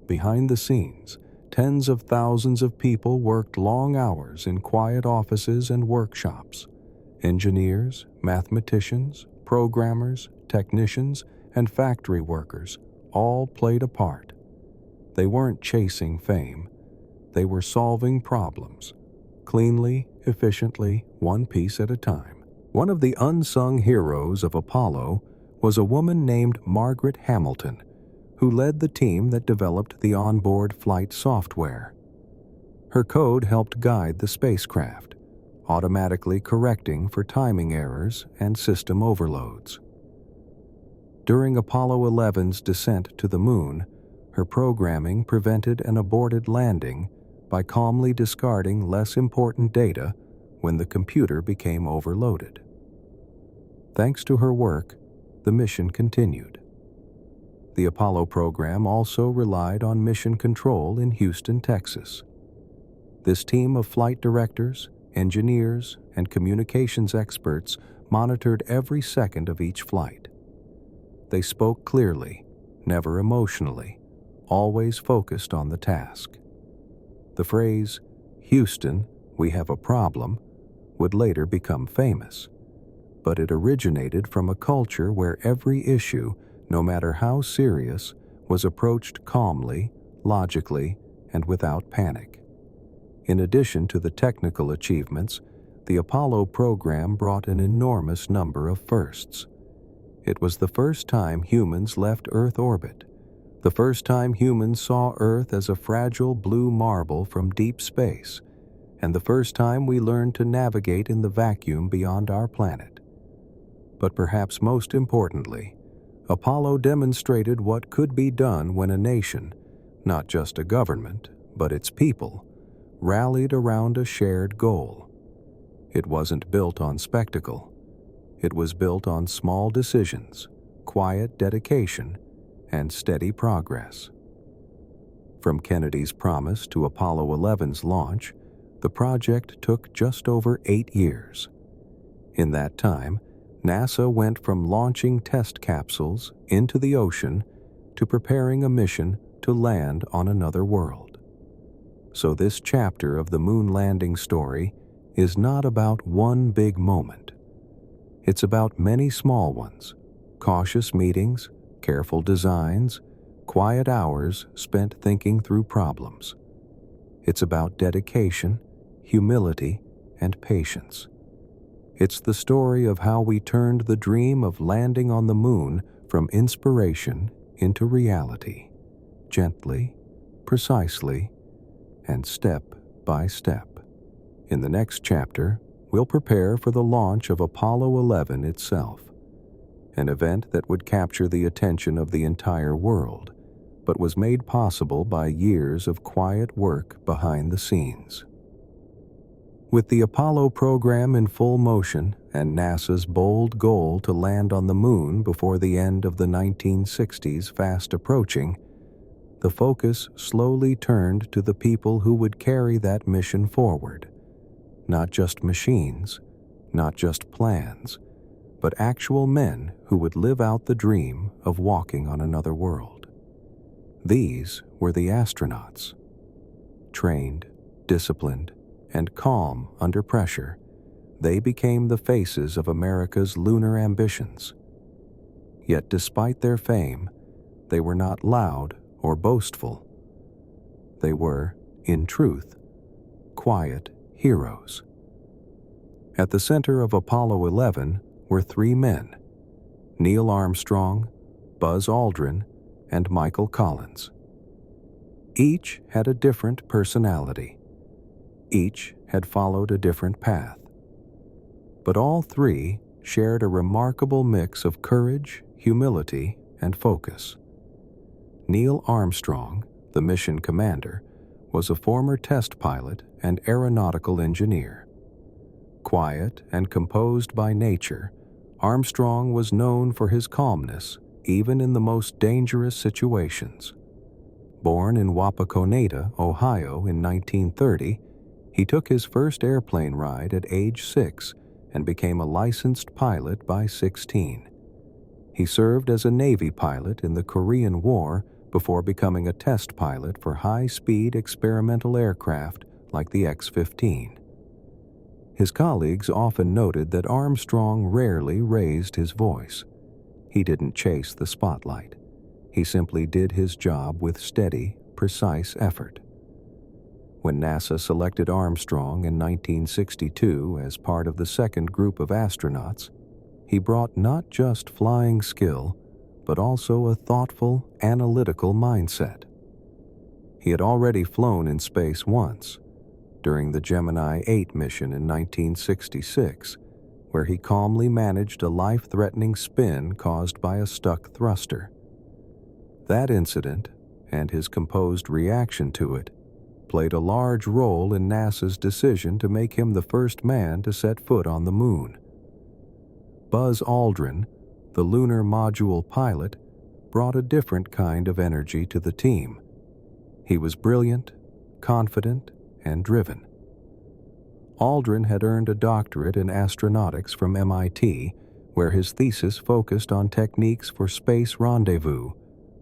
Behind the scenes, tens of thousands of people worked long hours in quiet offices and workshops. Engineers, mathematicians, programmers, technicians, and factory workers all played a part. They weren't chasing fame. They were solving problems, cleanly, efficiently, one piece at a time. One of the unsung heroes of Apollo was a woman named Margaret Hamilton, who led the team that developed the onboard flight software. Her code helped guide the spacecraft, automatically correcting for timing errors and system overloads. During Apollo 11's descent to the Moon, her programming prevented an aborted landing by calmly discarding less important data when the computer became overloaded. Thanks to her work, the mission continued. The Apollo program also relied on mission control in Houston, Texas. This team of flight directors, engineers, and communications experts monitored every second of each flight. They spoke clearly, never emotionally, always focused on the task. The phrase, "Houston, we have a problem," would later become famous, but it originated from a culture where every issue, no matter how serious, was approached calmly, logically, and without panic. In addition to the technical achievements, the Apollo program brought an enormous number of firsts. It was the first time humans left Earth orbit, the first time humans saw Earth as a fragile blue marble from deep space, and the first time we learned to navigate in the vacuum beyond our planet. But perhaps most importantly, Apollo demonstrated what could be done when a nation, not just a government, but its people, rallied around a shared goal. It wasn't built on spectacle. It was built on small decisions, quiet dedication, and steady progress. From Kennedy's promise to Apollo 11's launch, the project took just over 8 years. In that time, NASA went from launching test capsules into the ocean to preparing a mission to land on another world. So this chapter of the moon landing story is not about one big moment. It's about many small ones, cautious meetings, careful designs, quiet hours spent thinking through problems. It's about dedication, humility, and patience. It's the story of how we turned the dream of landing on the moon from inspiration into reality, gently, precisely, and step by step. In the next chapter, we'll prepare for the launch of Apollo 11 itself, an event that would capture the attention of the entire world, but was made possible by years of quiet work behind the scenes. With the Apollo program in full motion and NASA's bold goal to land on the moon before the end of the 1960s fast approaching, the focus slowly turned to the people who would carry that mission forward. Not just machines, not just plans, but actual men who would live out the dream of walking on another world. These were the astronauts. Trained, disciplined, and calm under pressure, they became the faces of America's lunar ambitions. Yet despite their fame, they were not loud or boastful. They were, in truth, quiet heroes. At the center of Apollo 11 were 3 men: Neil Armstrong, Buzz Aldrin, and Michael Collins. Each had a different personality. Each had followed a different path. But all 3 shared a remarkable mix of courage, humility, and focus. Neil Armstrong, the mission commander, was a former test pilot and aeronautical engineer. Quiet and composed by nature, Armstrong was known for his calmness even in the most dangerous situations. Born in Wapakoneta, Ohio in 1930, he took his first airplane ride at age 6 and became a licensed pilot by 16. He served as a Navy pilot in the Korean War before becoming a test pilot for high-speed experimental aircraft like the X-15. His colleagues often noted that Armstrong rarely raised his voice. He didn't chase the spotlight. He simply did his job with steady, precise effort. When NASA selected Armstrong in 1962 as part of the second group of astronauts, he brought not just flying skill, but also a thoughtful, analytical mindset. He had already flown in space once, during the Gemini 8 mission in 1966, where he calmly managed a life-threatening spin caused by a stuck thruster. That incident, and his composed reaction to it, played a large role in NASA's decision to make him the first man to set foot on the Moon. Buzz Aldrin, the lunar module pilot, brought a different kind of energy to the team. He was brilliant, confident, and driven. Aldrin had earned a doctorate in astronautics from MIT, where his thesis focused on techniques for space rendezvous,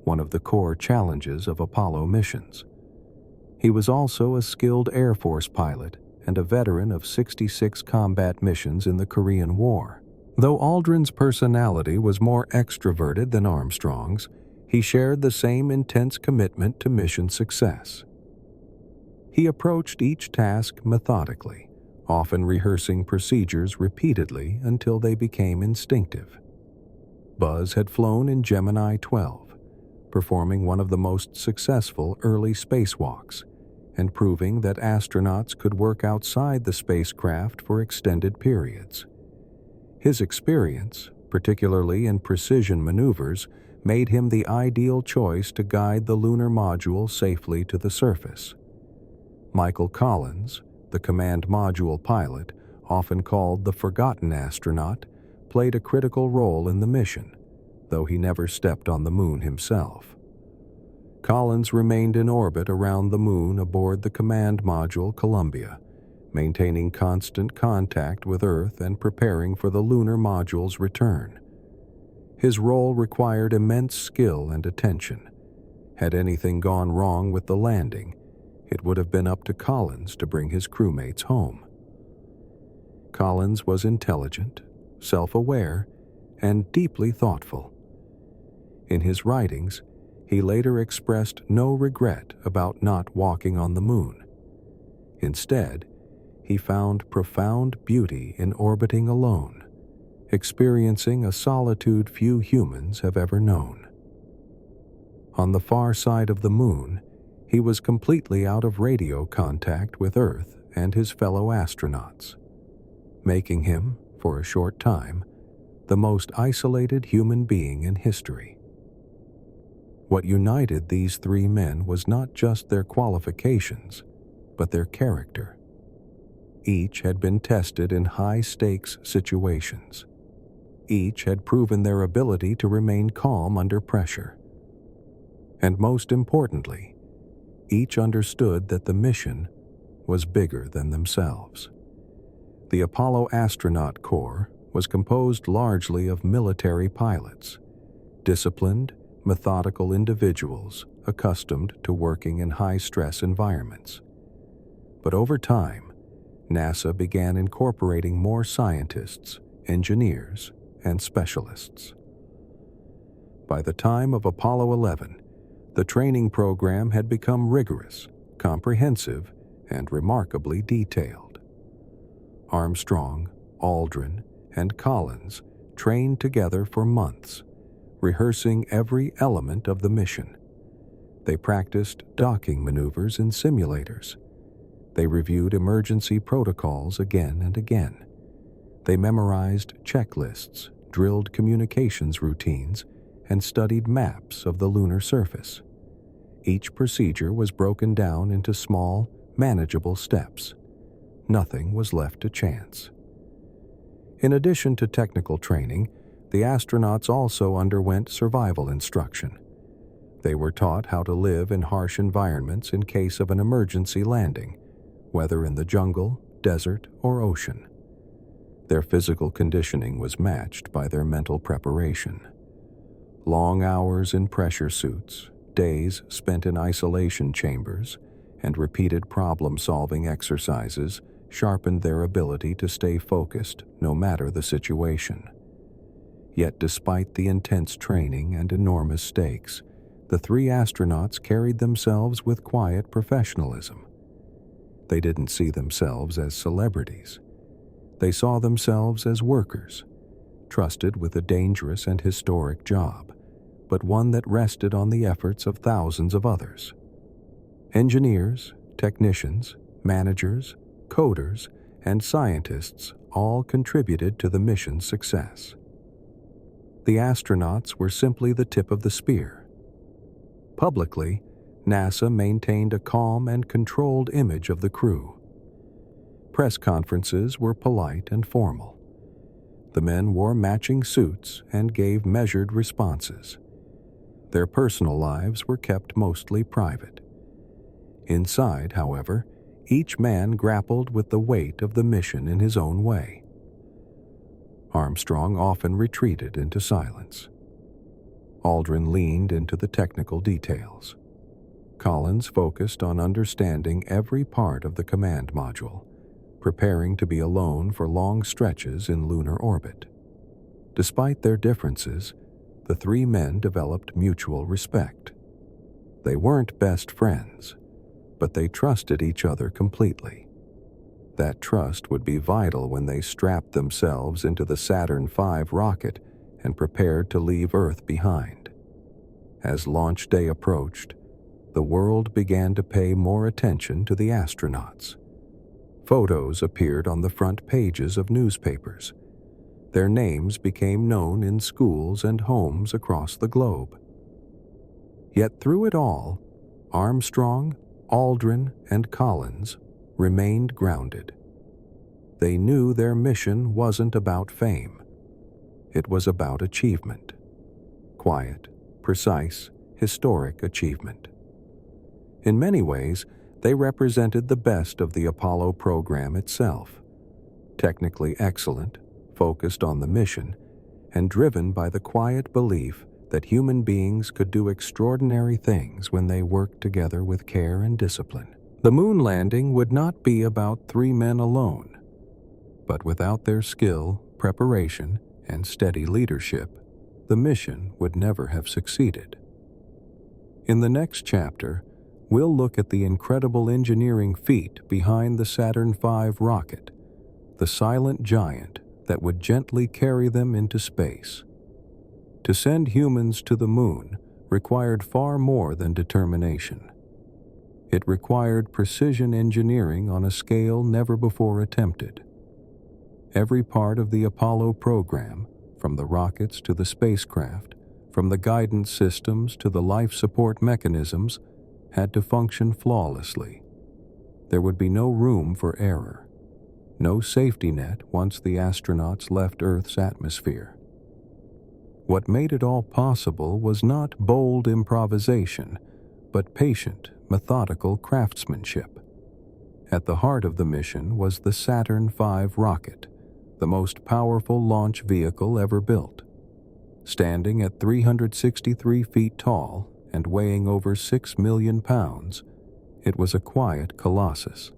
one of the core challenges of Apollo missions. He was also a skilled Air Force pilot and a veteran of 66 combat missions in the Korean War. Though Aldrin's personality was more extroverted than Armstrong's, he shared the same intense commitment to mission success. He approached each task methodically, often rehearsing procedures repeatedly until they became instinctive. Buzz had flown in Gemini 12, performing one of the most successful early spacewalks, and proving that astronauts could work outside the spacecraft for extended periods. His experience, particularly in precision maneuvers, made him the ideal choice to guide the lunar module safely to the surface. Michael Collins, the command module pilot, often called the forgotten astronaut, played a critical role in the mission, though he never stepped on the Moon himself. Collins remained in orbit around the Moon aboard the command module Columbia, maintaining constant contact with Earth and preparing for the lunar module's return. His role required immense skill and attention. Had anything gone wrong with the landing, it would have been up to Collins to bring his crewmates home. Collins was intelligent, self-aware, and deeply thoughtful. In his writings, he later expressed no regret about not walking on the Moon. Instead, he found profound beauty in orbiting alone, experiencing a solitude few humans have ever known. On the far side of the Moon, he was completely out of radio contact with Earth and his fellow astronauts, making him, for a short time, the most isolated human being in history. What united these three men was not just their qualifications, but their character. Each had been tested in high-stakes situations. Each had proven their ability to remain calm under pressure. And most importantly, each understood that the mission was bigger than themselves. The Apollo Astronaut Corps was composed largely of military pilots, disciplined, methodical individuals accustomed to working in high-stress environments. But over time, NASA began incorporating more scientists, engineers, and specialists. By the time of Apollo 11, the training program had become rigorous, comprehensive, and remarkably detailed. Armstrong, Aldrin, and Collins trained together for months, rehearsing every element of the mission. They practiced docking maneuvers in simulators. They reviewed emergency protocols again and again. They memorized checklists, drilled communications routines, and studied maps of the lunar surface. Each procedure was broken down into small, manageable steps. Nothing was left to chance. In addition to technical training, the astronauts also underwent survival instruction. They were taught how to live in harsh environments in case of an emergency landing, whether in the jungle, desert, or ocean. Their physical conditioning was matched by their mental preparation. Long hours in pressure suits, days spent in isolation chambers, and repeated problem-solving exercises sharpened their ability to stay focused no matter the situation. Yet despite the intense training and enormous stakes, the three astronauts carried themselves with quiet professionalism. They didn't see themselves as celebrities. They saw themselves as workers, trusted with a dangerous and historic job, but one that rested on the efforts of thousands of others. Engineers, technicians, managers, coders, and scientists all contributed to the mission's success. The astronauts were simply the tip of the spear. Publicly, NASA maintained a calm and controlled image of the crew. Press conferences were polite and formal. The men wore matching suits and gave measured responses. Their personal lives were kept mostly private. Inside, however, each man grappled with the weight of the mission in his own way. Armstrong often retreated into silence. Aldrin leaned into the technical details. Collins focused on understanding every part of the command module, preparing to be alone for long stretches in lunar orbit. Despite their differences, the three men developed mutual respect. They weren't best friends, but they trusted each other completely. That trust would be vital when they strapped themselves into the Saturn V rocket and prepared to leave Earth behind. As launch day approached, the world began to pay more attention to the astronauts. Photos appeared on the front pages of newspapers. Their names became known in schools and homes across the globe. Yet through it all, Armstrong, Aldrin, and Collins remained grounded. They knew their mission wasn't about fame. It was about achievement. Quiet, precise, historic achievement. In many ways, they represented the best of the Apollo program itself. Technically excellent, focused on the mission, and driven by the quiet belief that human beings could do extraordinary things when they worked together with care and discipline. The moon landing would not be about three men alone, but without their skill, preparation, and steady leadership, the mission would never have succeeded. In the next chapter, we'll look at the incredible engineering feat behind the Saturn V rocket, the silent giant that would gently carry them into space. To send humans to the moon required far more than determination. It required precision engineering on a scale never before attempted. Every part of the Apollo program, from the rockets to the spacecraft, from the guidance systems to the life support mechanisms, had to function flawlessly. There would be no room for error, no safety net once the astronauts left Earth's atmosphere. What made it all possible was not bold improvisation, but patient, methodical craftsmanship. At the heart of the mission was the Saturn V rocket, the most powerful launch vehicle ever built. Standing at 363 feet tall and weighing over 6 million pounds, it was a quiet colossus.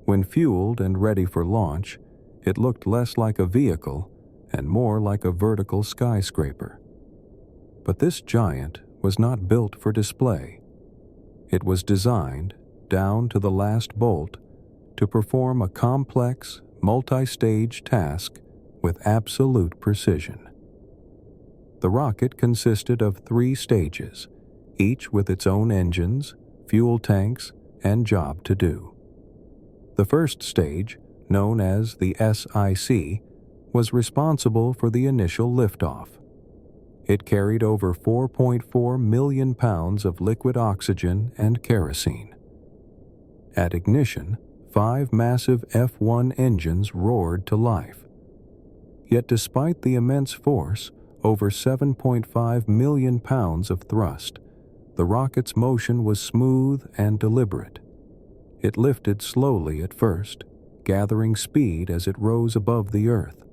When fueled and ready for launch, it looked less like a vehicle and more like a vertical skyscraper. But this giant was not built for display. It was designed, down to the last bolt, to perform a complex, multi-stage task with absolute precision. The rocket consisted of 3 stages, each with its own engines, fuel tanks, and job to do. The first stage, known as the SIC, was responsible for the initial liftoff. It carried over 4.4 million pounds of liquid oxygen and kerosene. At ignition, 5 massive F1 engines roared to life. Yet despite the immense force, over 7.5 million pounds of thrust, the rocket's motion was smooth and deliberate. It lifted slowly at first, gathering speed as it rose above the Earth.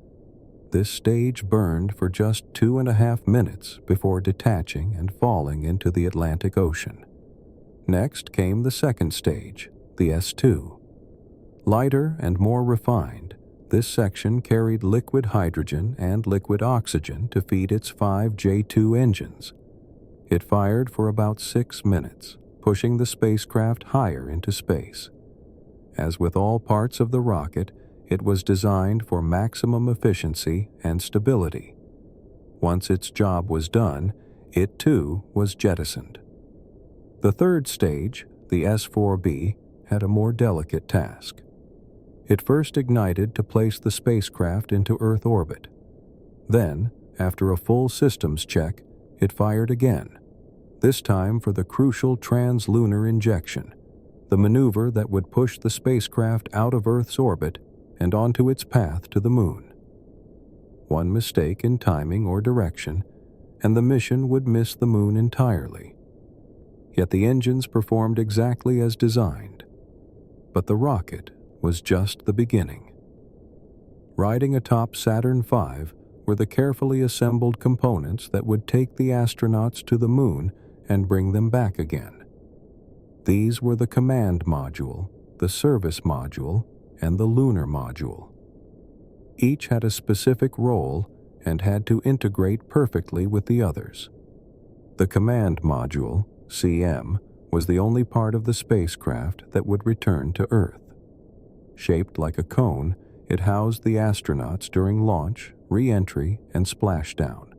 This stage burned for just 2.5 minutes before detaching and falling into the Atlantic Ocean. Next came the second stage, the S2. Lighter and more refined, this section carried liquid hydrogen and liquid oxygen to feed its 5 J2 engines. It fired for about 6 minutes, pushing the spacecraft higher into space. As with all parts of the rocket, it was designed for maximum efficiency and stability. Once its job was done, It too was jettisoned. The third stage, the S-4B, had a more delicate task. It first ignited to place the spacecraft into Earth orbit. Then, after a full systems check, it fired again, this time for the crucial translunar injection, the maneuver that would push the spacecraft out of Earth's orbit and onto its path to the Moon. One mistake in timing or direction, and the mission would miss the Moon entirely. Yet the engines performed exactly as designed. But the rocket was just the beginning. Riding atop Saturn V were the carefully assembled components that would take the astronauts to the Moon and bring them back again. These were the command module, the service module, and the lunar module. Each had a specific role and had to integrate perfectly with the others. The command module, CM, was the only part of the spacecraft that would return to Earth. Shaped like a cone, it housed the astronauts during launch, re-entry, and splashdown.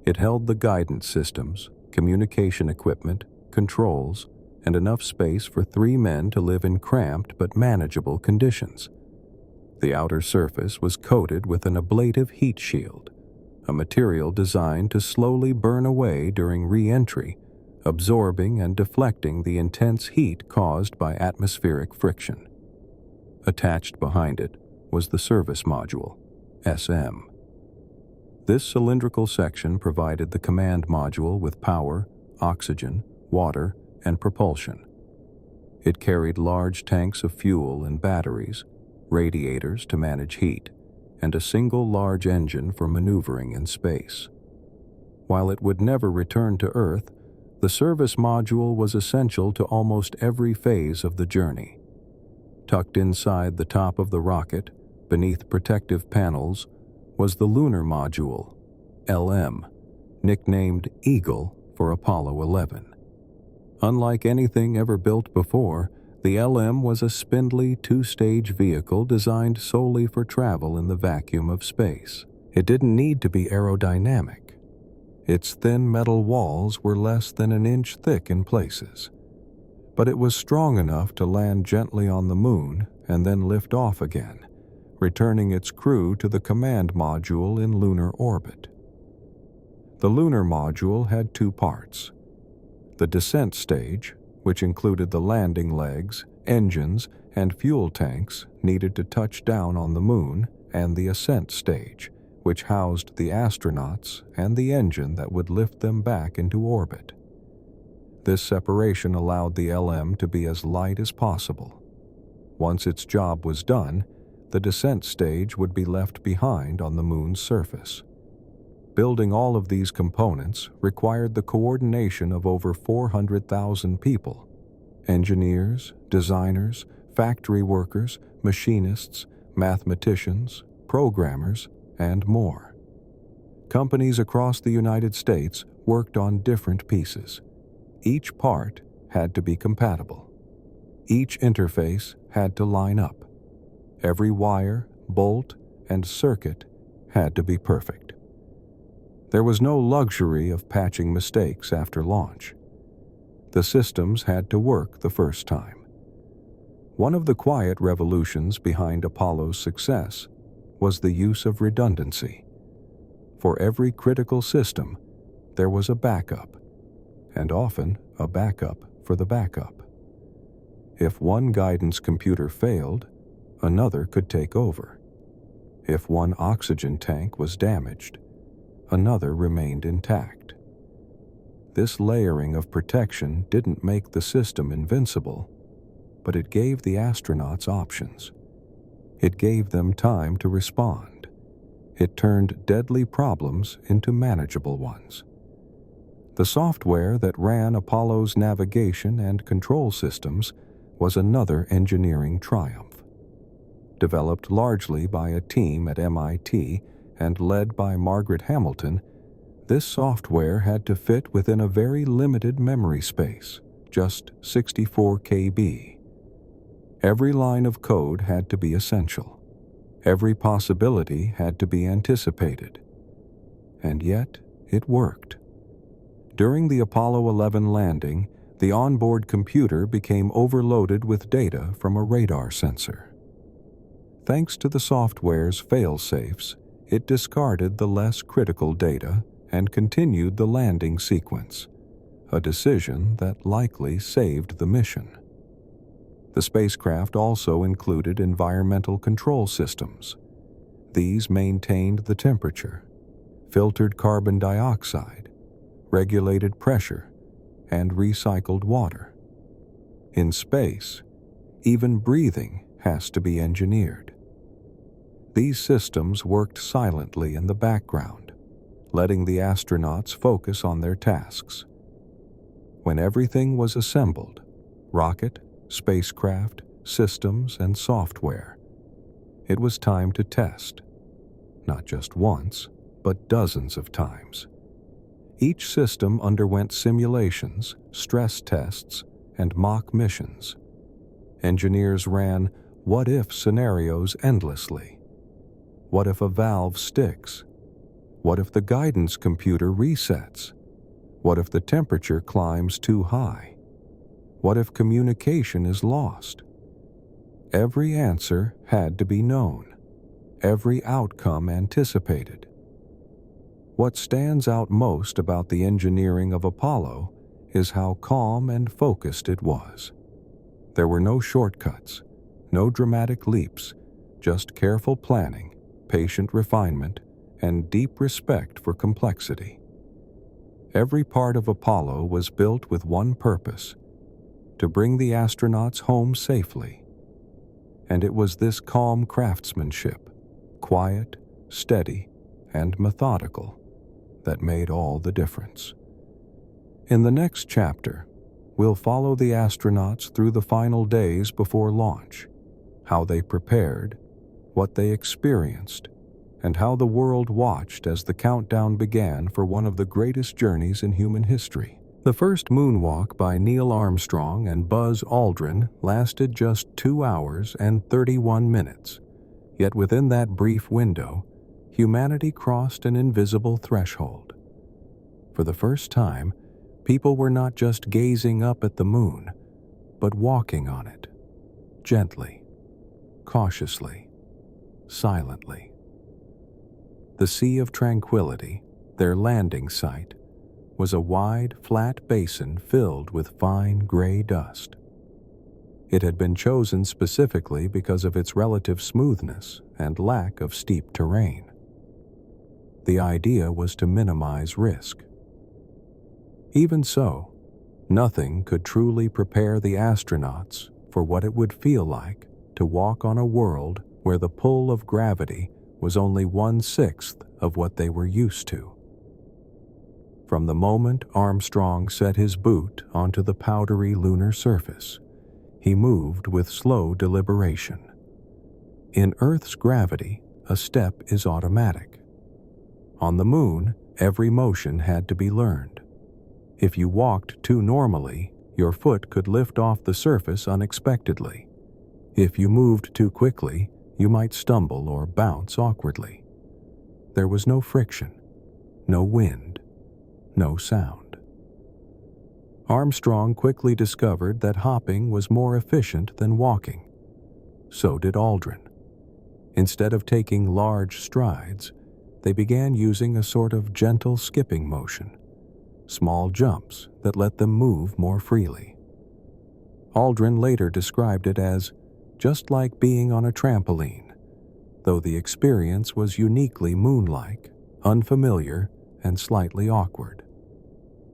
It held the guidance systems, communication equipment, controls, and enough space for 3 men to live in cramped but manageable conditions. The outer surface was coated with an ablative heat shield, a material designed to slowly burn away during re-entry, absorbing and deflecting the intense heat caused by atmospheric friction. Attached behind it was the service module, SM. This cylindrical section provided the command module with power, oxygen, water, and propulsion. It carried large tanks of fuel and batteries, radiators to manage heat, and a single large engine for maneuvering in space. While it would never return to Earth, the service module was essential to almost every phase of the journey. Tucked inside the top of the rocket, beneath protective panels, was the lunar module, LM, nicknamed Eagle for Apollo 11. Unlike anything ever built before, the LM was a spindly 2-stage vehicle designed solely for travel in the vacuum of space. It didn't need to be aerodynamic. Its thin metal walls were less than an inch thick in places. But it was strong enough to land gently on the Moon and then lift off again, returning its crew to the command module in lunar orbit. The lunar module had 2 parts. The descent stage, which included the landing legs, engines, and fuel tanks needed to touch down on the Moon, and the ascent stage, which housed the astronauts and the engine that would lift them back into orbit. This separation allowed the LM to be as light as possible. Once its job was done, the descent stage would be left behind on the Moon's surface. Building all of these components required the coordination of over 400,000 people: engineers, designers, factory workers, machinists, mathematicians, programmers, and more. Companies across the United States worked on different pieces. Each part had to be compatible. Each interface had to line up. Every wire, bolt, and circuit had to be perfect. There was no luxury of patching mistakes after launch. The systems had to work the first time. One of the quiet revolutions behind Apollo's success was the use of redundancy. For every critical system, there was a backup, and often a backup for the backup. If one guidance computer failed, another could take over. If one oxygen tank was damaged, another remained intact. This layering of protection didn't make the system invincible, but it gave the astronauts options. It gave them time to respond. It turned deadly problems into manageable ones. The software that ran Apollo's navigation and control systems was another engineering triumph. Developed largely by a team at MIT and led by Margaret Hamilton, this software had to fit within a very limited memory space, just 64 KB. Every line of code had to be essential. Every possibility had to be anticipated. And yet, it worked. During the Apollo 11 landing, the onboard computer became overloaded with data from a radar sensor. Thanks to the software's fail-safes, it discarded the less critical data and continued the landing sequence, a decision that likely saved the mission. The spacecraft also included environmental control systems. These maintained the temperature, filtered carbon dioxide, regulated pressure, and recycled water. In space, even breathing has to be engineered. These systems worked silently in the background, letting the astronauts focus on their tasks. When everything was assembled, rocket, spacecraft, systems, and software, it was time to test. Not just once, but dozens of times. Each system underwent simulations, stress tests, and mock missions. Engineers ran what-if scenarios endlessly. What if a valve sticks? What if the guidance computer resets? What if the temperature climbs too high? What if communication is lost? Every answer had to be known, every outcome anticipated. What stands out most about the engineering of Apollo is how calm and focused it was. There were no shortcuts, no dramatic leaps, just careful planning, patient refinement, and deep respect for complexity. Every part of Apollo was built with one purpose: to bring the astronauts home safely. And it was this calm craftsmanship, quiet, steady, and methodical, that made all the difference. In the next chapter, we'll follow the astronauts through the final days before launch, how they prepared, what they experienced, and how the world watched as the countdown began for one of the greatest journeys in human history. The first moonwalk by Neil Armstrong and Buzz Aldrin lasted just 2 hours and 31 minutes. Yet within that brief window, humanity crossed an invisible threshold. For the first time, people were not just gazing up at the moon, but walking on it, gently, cautiously, silently. The Sea of Tranquility, their landing site, was a wide, flat basin filled with fine gray dust. It had been chosen specifically because of its relative smoothness and lack of steep terrain. The idea was to minimize risk. Even so, nothing could truly prepare the astronauts for what it would feel like to walk on a world where the pull of gravity was only 1/6 of what they were used to. From the moment Armstrong set his boot onto the powdery lunar surface, he moved with slow deliberation. In Earth's gravity, a step is automatic. On the moon, every motion had to be learned. If you walked too normally, your foot could lift off the surface unexpectedly. If you moved too quickly, you might stumble or bounce awkwardly. There was no friction, no wind, no sound. Armstrong quickly discovered that hopping was more efficient than walking. So did Aldrin. Instead of taking large strides, they began using a sort of gentle skipping motion, small jumps that let them move more freely. Aldrin later described it as just like being on a trampoline, though the experience was uniquely moon-like, unfamiliar, and slightly awkward.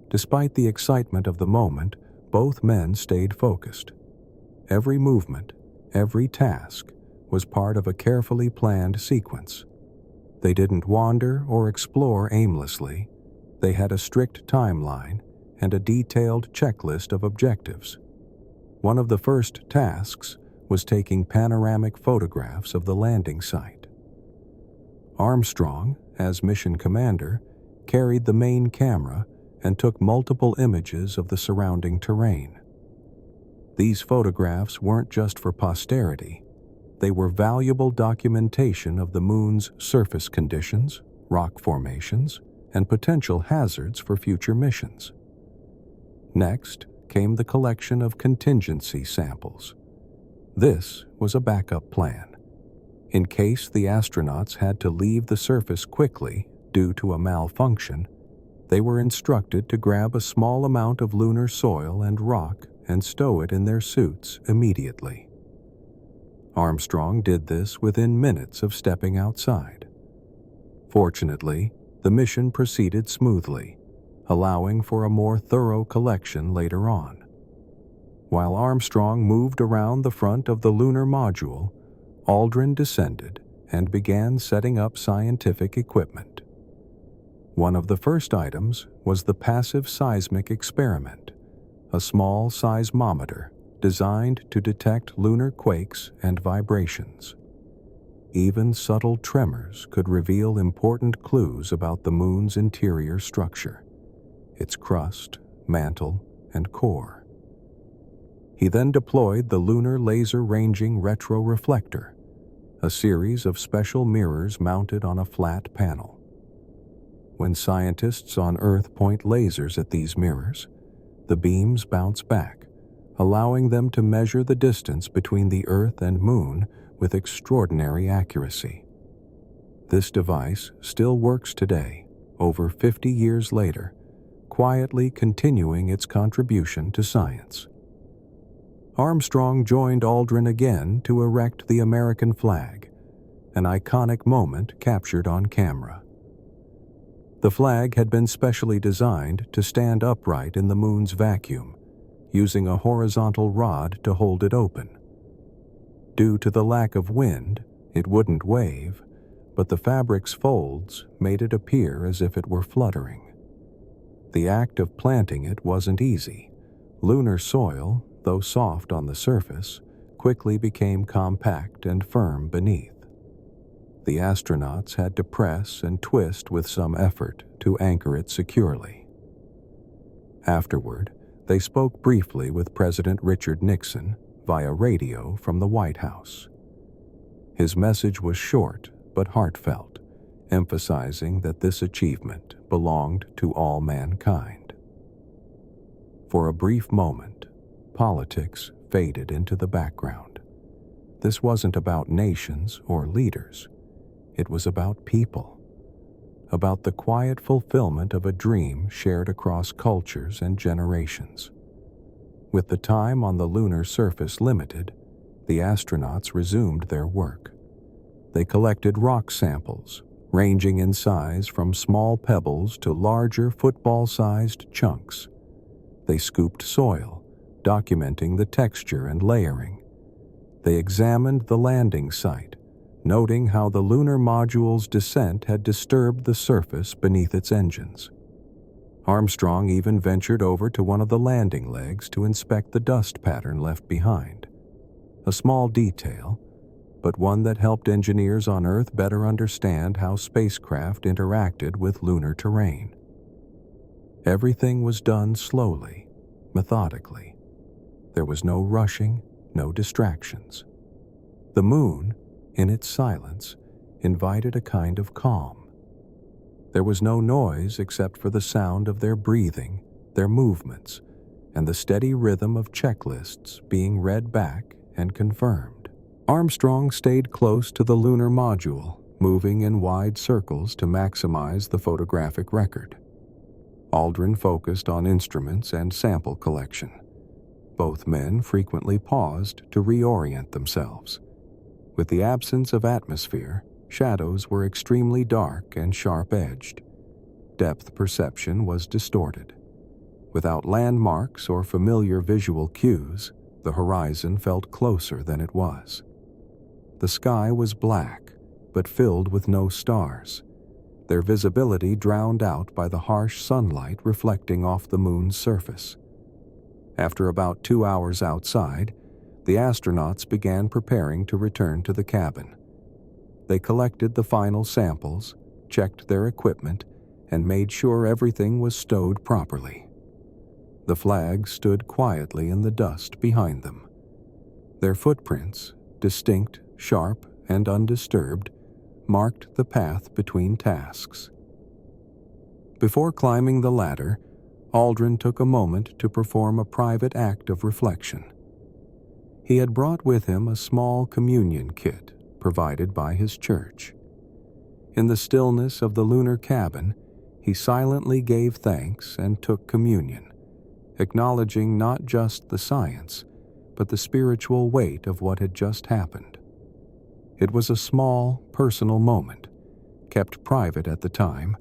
Despite the excitement of the moment, both men stayed focused. Every movement, every task, was part of a carefully planned sequence. They didn't wander or explore aimlessly. They had a strict timeline and a detailed checklist of objectives. One of the first tasks was taking panoramic photographs of the landing site. Armstrong, as mission commander, carried the main camera and took multiple images of the surrounding terrain. These photographs weren't just for posterity. They were valuable documentation of the moon's surface conditions, rock formations, and potential hazards for future missions. Next came the collection of contingency samples. This was a backup plan. In case the astronauts had to leave the surface quickly due to a malfunction, they were instructed to grab a small amount of lunar soil and rock and stow it in their suits immediately. Armstrong did this within minutes of stepping outside. Fortunately, the mission proceeded smoothly, allowing for a more thorough collection later on. While Armstrong moved around the front of the lunar module, Aldrin descended and began setting up scientific equipment. One of the first items was the passive seismic experiment, a small seismometer designed to detect lunar quakes and vibrations. Even subtle tremors could reveal important clues about the moon's interior structure, its crust, mantle, and core. He then deployed the Lunar Laser Ranging Retroreflector, a series of special mirrors mounted on a flat panel. When scientists on Earth point lasers at these mirrors, the beams bounce back, allowing them to measure the distance between the Earth and Moon with extraordinary accuracy. This device still works today, over 50 years later, quietly continuing its contribution to science. Armstrong joined Aldrin again to erect the American flag, an iconic moment captured on camera. The flag had been specially designed to stand upright in the moon's vacuum, using a horizontal rod to hold it open. Due to the lack of wind, it wouldn't wave, but the fabric's folds made it appear as if it were fluttering. The act of planting it wasn't easy. Lunar soil, though soft on the surface, quickly became compact and firm beneath. The astronauts had to press and twist with some effort to anchor it securely. Afterward, they spoke briefly with President Richard Nixon via radio from the White House. His message was short but heartfelt, emphasizing that this achievement belonged to all mankind. For a brief moment, politics faded into the background. This wasn't about nations or leaders. It was about people, about the quiet fulfillment of a dream shared across cultures and generations. With the time on the lunar surface limited, the astronauts resumed their work. They collected rock samples, ranging in size from small pebbles to larger football-sized chunks. They scooped soil, documenting the texture and layering. They examined the landing site, noting how the lunar module's descent had disturbed the surface beneath its engines. Armstrong even ventured over to one of the landing legs to inspect the dust pattern left behind. A small detail, but one that helped engineers on Earth better understand how spacecraft interacted with lunar terrain. Everything was done slowly, methodically. There was no rushing, no distractions. The moon, in its silence, invited a kind of calm. There was no noise except for the sound of their breathing, their movements, and the steady rhythm of checklists being read back and confirmed. Armstrong stayed close to the lunar module, moving in wide circles to maximize the photographic record. Aldrin focused on instruments and sample collection. Both men frequently paused to reorient themselves. With the absence of atmosphere, shadows were extremely dark and sharp-edged. Depth perception was distorted. Without landmarks or familiar visual cues, the horizon felt closer than it was. The sky was black, but filled with no stars, their visibility drowned out by the harsh sunlight reflecting off the moon's surface. After about 2 hours outside, the astronauts began preparing to return to the cabin. They collected the final samples, checked their equipment, and made sure everything was stowed properly. The flag stood quietly in the dust behind them. Their footprints, distinct, sharp, and undisturbed, marked the path between tasks. Before climbing the ladder, Aldrin took a moment to perform a private act of reflection. He had brought with him a small communion kit provided by his church. In the stillness of the lunar cabin, he silently gave thanks and took communion, acknowledging not just the science, but the spiritual weight of what had just happened. It was a small, personal moment, kept private at the time,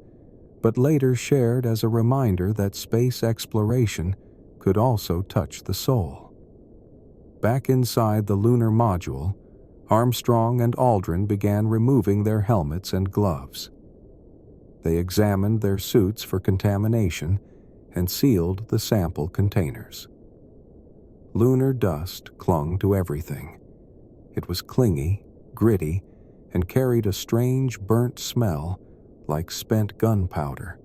but later shared as a reminder that space exploration could also touch the soul. Back inside the lunar module, Armstrong and Aldrin began removing their helmets and gloves. They examined their suits for contamination and sealed the sample containers. Lunar dust clung to everything. It was clingy, gritty, and carried a strange burnt smell like spent gunpowder.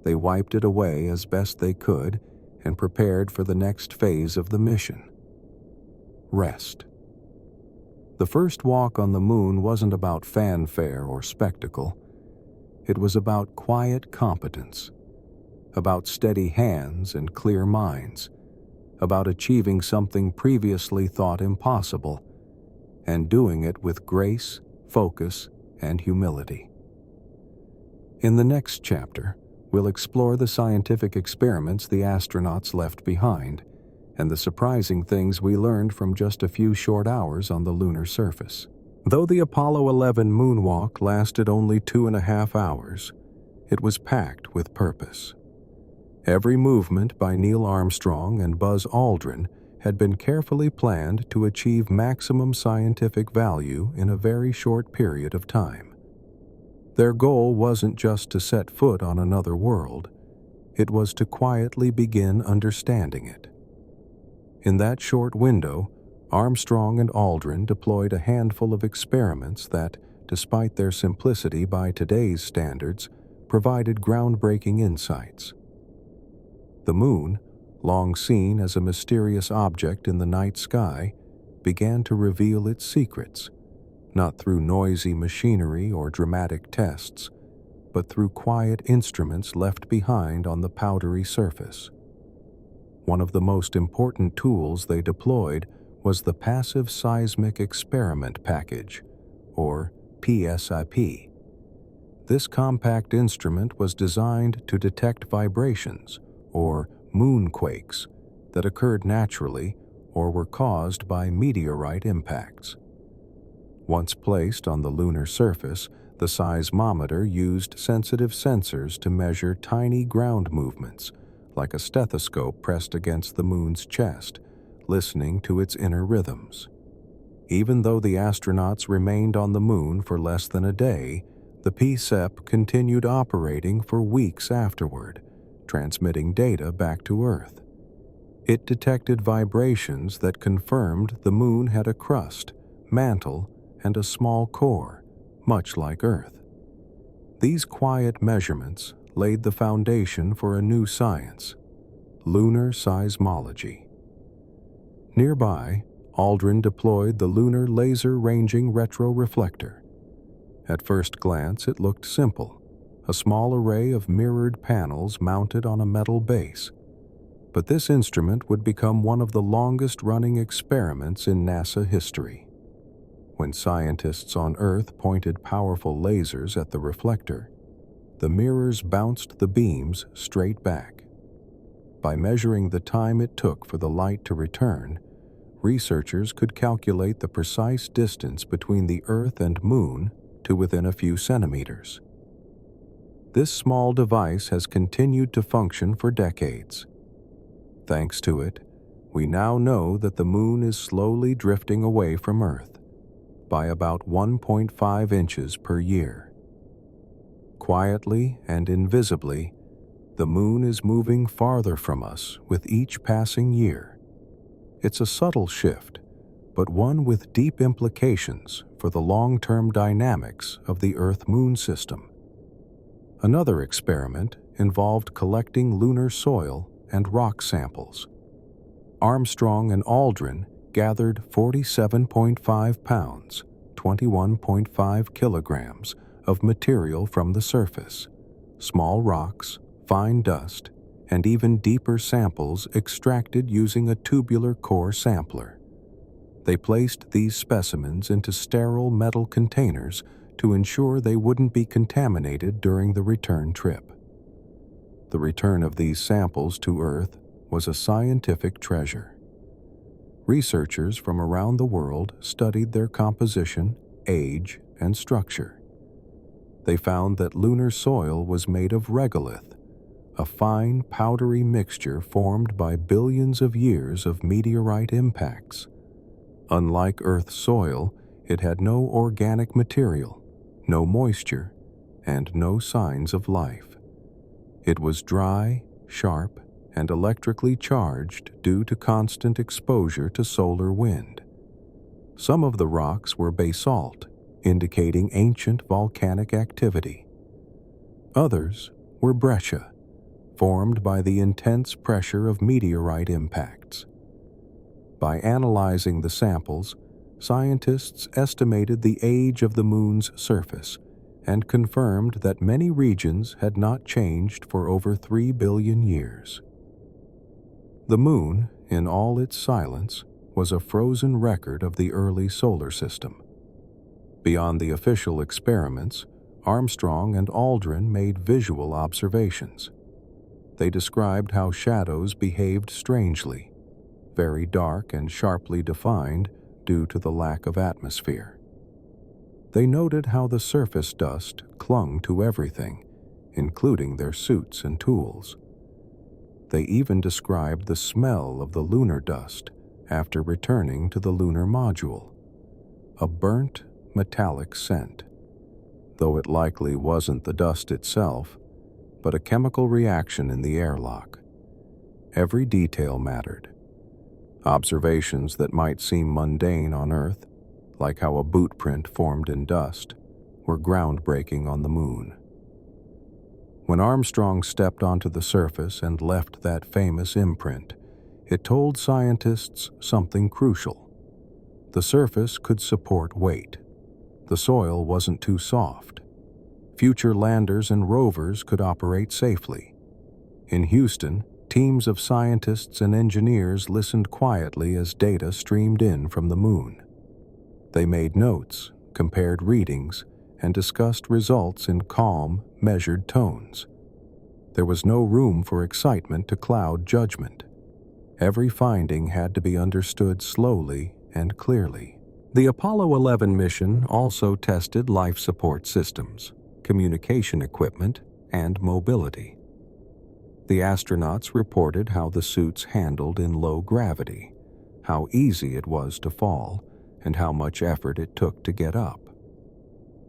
They wiped it away as best they could and prepared for the next phase of the mission. Rest. The first walk on the moon wasn't about fanfare or spectacle. It was about quiet competence, about steady hands and clear minds, about achieving something previously thought impossible, and doing it with grace, focus, and humility. In the next chapter, we'll explore the scientific experiments the astronauts left behind, and the surprising things we learned from just a few short hours on the lunar surface. Though the Apollo 11 moonwalk lasted only 2.5 hours, it was packed with purpose. Every movement by Neil Armstrong and Buzz Aldrin had been carefully planned to achieve maximum scientific value in a very short period of time. Their goal wasn't just to set foot on another world, it was to quietly begin understanding it. In that short window, Armstrong and Aldrin deployed a handful of experiments that, despite their simplicity by today's standards, provided groundbreaking insights. The moon, long seen as a mysterious object in the night sky, began to reveal its secrets, not through noisy machinery or dramatic tests, but through quiet instruments left behind on the powdery surface. One of the most important tools they deployed was the Passive Seismic Experiment Package, or PSIP. This compact instrument was designed to detect vibrations, or moonquakes, that occurred naturally or were caused by meteorite impacts. Once placed on the lunar surface, the seismometer used sensitive sensors to measure tiny ground movements, like a stethoscope pressed against the moon's chest, listening to its inner rhythms. Even though the astronauts remained on the moon for less than a day, the PSEP continued operating for weeks afterward, transmitting data back to Earth. It detected vibrations that confirmed the moon had a crust, mantle, and a small core, much like Earth. These quiet measurements laid the foundation for a new science, lunar seismology. Nearby, Aldrin deployed the Lunar Laser Ranging Retroreflector. At first glance, it looked simple, a small array of mirrored panels mounted on a metal base. But this instrument would become one of the longest-running experiments in NASA history. When scientists on Earth pointed powerful lasers at the reflector, the mirrors bounced the beams straight back. By measuring the time it took for the light to return, researchers could calculate the precise distance between the Earth and Moon to within a few centimeters. This small device has continued to function for decades. Thanks to it, we now know that the Moon is slowly drifting away from Earth by about 1.5 inches per year. Quietly and invisibly, the Moon is moving farther from us with each passing year. It's a subtle shift, but one with deep implications for the long-term dynamics of the Earth-Moon system. Another experiment involved collecting lunar soil and rock samples. Armstrong and Aldrin gathered 47.5 pounds, 21.5 kilograms, of material from the surface, small rocks, fine dust, and even deeper samples extracted using a tubular core sampler. They placed these specimens into sterile metal containers to ensure they wouldn't be contaminated during the return trip. The return of these samples to Earth was a scientific treasure. Researchers from around the world studied their composition, age, and structure. They found that lunar soil was made of regolith, a fine, powdery mixture formed by billions of years of meteorite impacts. Unlike Earth's soil, it had no organic material, no moisture, and no signs of life. It was dry, sharp, and electrically charged due to constant exposure to solar wind. Some of the rocks were basalt, indicating ancient volcanic activity. Others were breccia, formed by the intense pressure of meteorite impacts. By analyzing the samples, scientists estimated the age of the Moon's surface and confirmed that many regions had not changed for over 3 billion years. The Moon, in all its silence, was a frozen record of the early solar system. Beyond the official experiments, Armstrong and Aldrin made visual observations. They described how shadows behaved strangely, very dark and sharply defined due to the lack of atmosphere. They noted how the surface dust clung to everything, including their suits and tools. They even described the smell of the lunar dust after returning to the lunar module, a burnt, metallic scent, though it likely wasn't the dust itself, but a chemical reaction in the airlock. Every detail mattered. Observations that might seem mundane on Earth, like how a boot print formed in dust, were groundbreaking on the Moon. When Armstrong stepped onto the surface and left that famous imprint, it told scientists something crucial. The surface could support weight. The soil wasn't too soft. Future landers and rovers could operate safely. In Houston, teams of scientists and engineers listened quietly as data streamed in from the Moon. They made notes, compared readings, and discussed results in calm, measured tones. There was no room for excitement to cloud judgment. Every finding had to be understood slowly and clearly. The Apollo 11 mission also tested life support systems, communication equipment, and mobility. The astronauts reported how the suits handled in low gravity, how easy it was to fall, and how much effort it took to get up.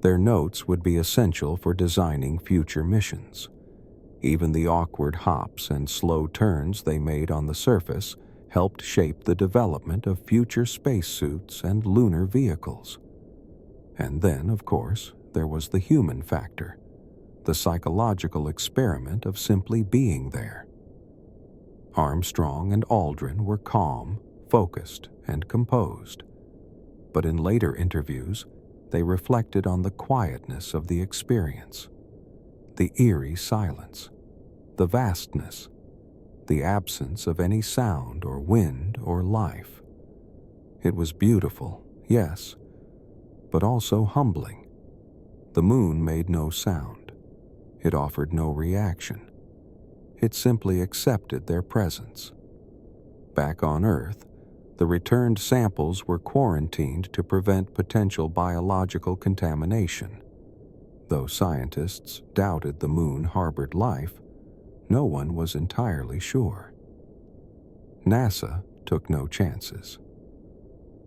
Their notes would be essential for designing future missions. Even the awkward hops and slow turns they made on the surface helped shape the development of future spacesuits and lunar vehicles. And then, of course, there was the human factor, the psychological experiment of simply being there. Armstrong and Aldrin were calm, focused, and composed. But in later interviews, they reflected on the quietness of the experience, the eerie silence, the vastness, the absence of any sound or wind or life. It was beautiful, yes, but also humbling. The Moon made no sound. It offered no reaction. It simply accepted their presence. Back on Earth, the returned samples were quarantined to prevent potential biological contamination. Though scientists doubted the Moon harbored life, no one was entirely sure. NASA took no chances.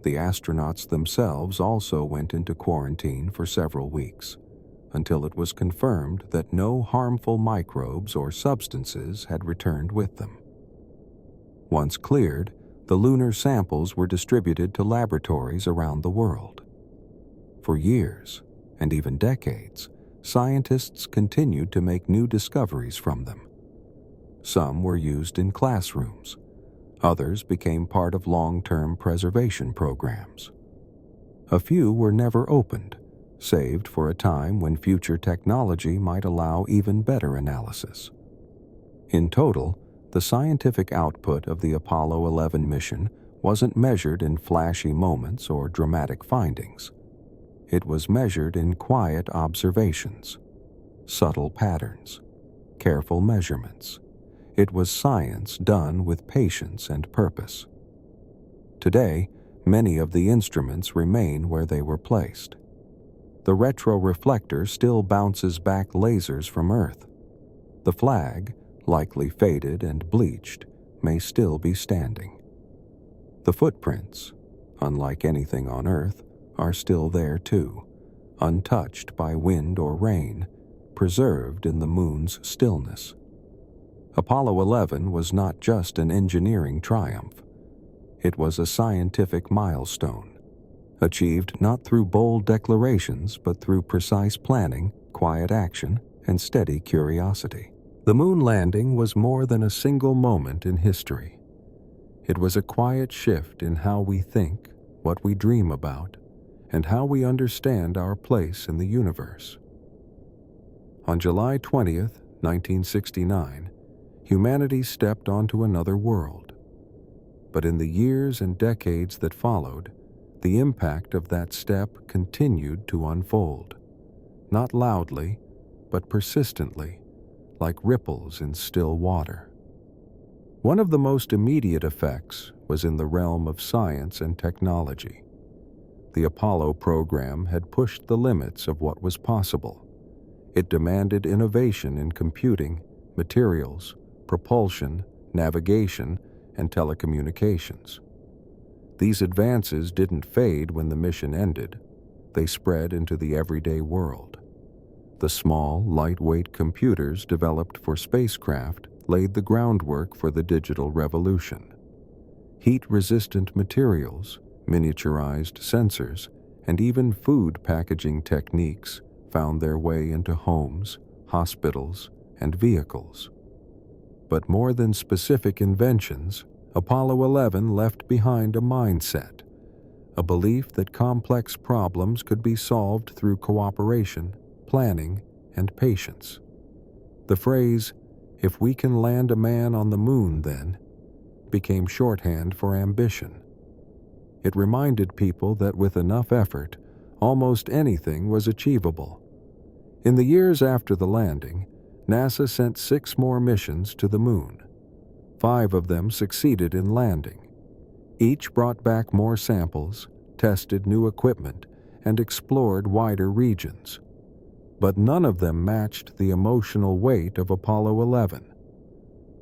The astronauts themselves also went into quarantine for several weeks, until it was confirmed that no harmful microbes or substances had returned with them. Once cleared, the lunar samples were distributed to laboratories around the world. For years, and even decades, scientists continued to make new discoveries from them. Some were used in classrooms. Others became part of long-term preservation programs. A few were never opened, saved for a time when future technology might allow even better analysis. In total, the scientific output of the Apollo 11 mission wasn't measured in flashy moments or dramatic findings. It was measured in quiet observations, subtle patterns, careful measurements. It was science done with patience and purpose. Today, many of the instruments remain where they were placed. The retroreflector still bounces back lasers from Earth. The flag, likely faded and bleached, may still be standing. The footprints, unlike anything on Earth, are still there too, untouched by wind or rain, preserved in the moon's stillness. Apollo 11 was not just an engineering triumph. It was a scientific milestone, achieved not through bold declarations but through precise planning, quiet action, and steady curiosity. The moon landing was more than a single moment in history. It was a quiet shift in how we think, what we dream about, and how we understand our place in the universe. On July 20th, 1969, humanity stepped onto another world. But in the years and decades that followed, the impact of that step continued to unfold, not loudly, but persistently, like ripples in still water. One of the most immediate effects was in the realm of science and technology. The Apollo program had pushed the limits of what was possible. It demanded innovation in computing, materials, propulsion, navigation, and telecommunications. These advances didn't fade when the mission ended. They spread into the everyday world. The small, lightweight computers developed for spacecraft laid the groundwork for the digital revolution. Heat-resistant materials, miniaturized sensors, and even food packaging techniques found their way into homes, hospitals, and vehicles. But more than specific inventions, Apollo 11 left behind a mindset, a belief that complex problems could be solved through cooperation, planning, and patience. The phrase, "If we can land a man on the moon then," became shorthand for ambition. It reminded people that with enough effort, almost anything was achievable. In the years after the landing, NASA sent 6 more missions to the moon. 5 of them succeeded in landing. Each brought back more samples, tested new equipment, and explored wider regions. But none of them matched the emotional weight of Apollo 11.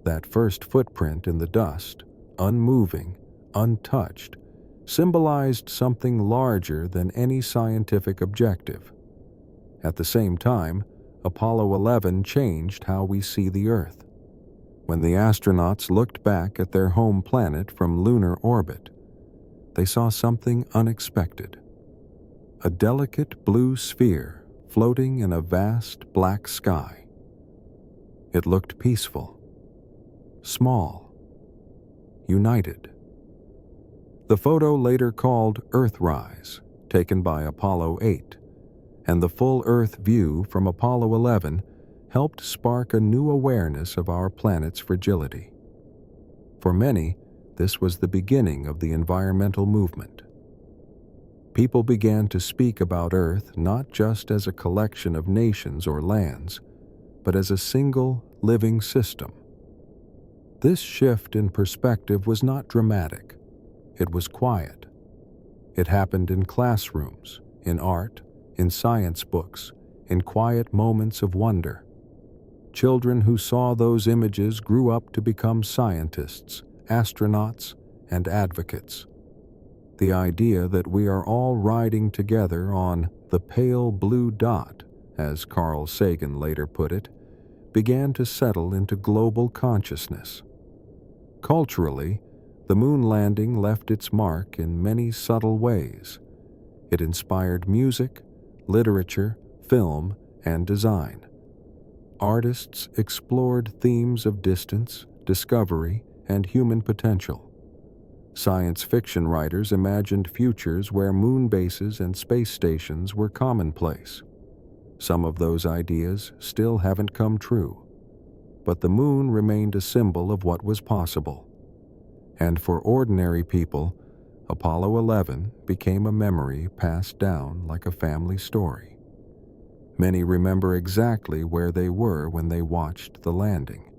That first footprint in the dust, unmoving, untouched, symbolized something larger than any scientific objective. At the same time, Apollo 11 changed how we see the Earth. When the astronauts looked back at their home planet from lunar orbit, they saw something unexpected. A delicate blue sphere floating in a vast black sky. It looked peaceful, small, united. The photo later called Earthrise, taken by Apollo 8, and the full Earth view from Apollo 11 helped spark a new awareness of our planet's fragility. For many, this was the beginning of the environmental movement. People began to speak about Earth not just as a collection of nations or lands, but as a single, living system. This shift in perspective was not dramatic. It was quiet. It happened in classrooms, in art, in science books, in quiet moments of wonder. Children who saw those images grew up to become scientists, astronauts, and advocates. The idea that we are all riding together on the pale blue dot, as Carl Sagan later put it, began to settle into global consciousness. Culturally, the moon landing left its mark in many subtle ways. It inspired music, literature, film, and design. Artists explored themes of distance, discovery, and human potential. Science fiction writers imagined futures where moon bases and space stations were commonplace. Some of those ideas still haven't come true, but the moon remained a symbol of what was possible. And for ordinary people, Apollo 11 became a memory passed down like a family story. Many remember exactly where they were when they watched the landing.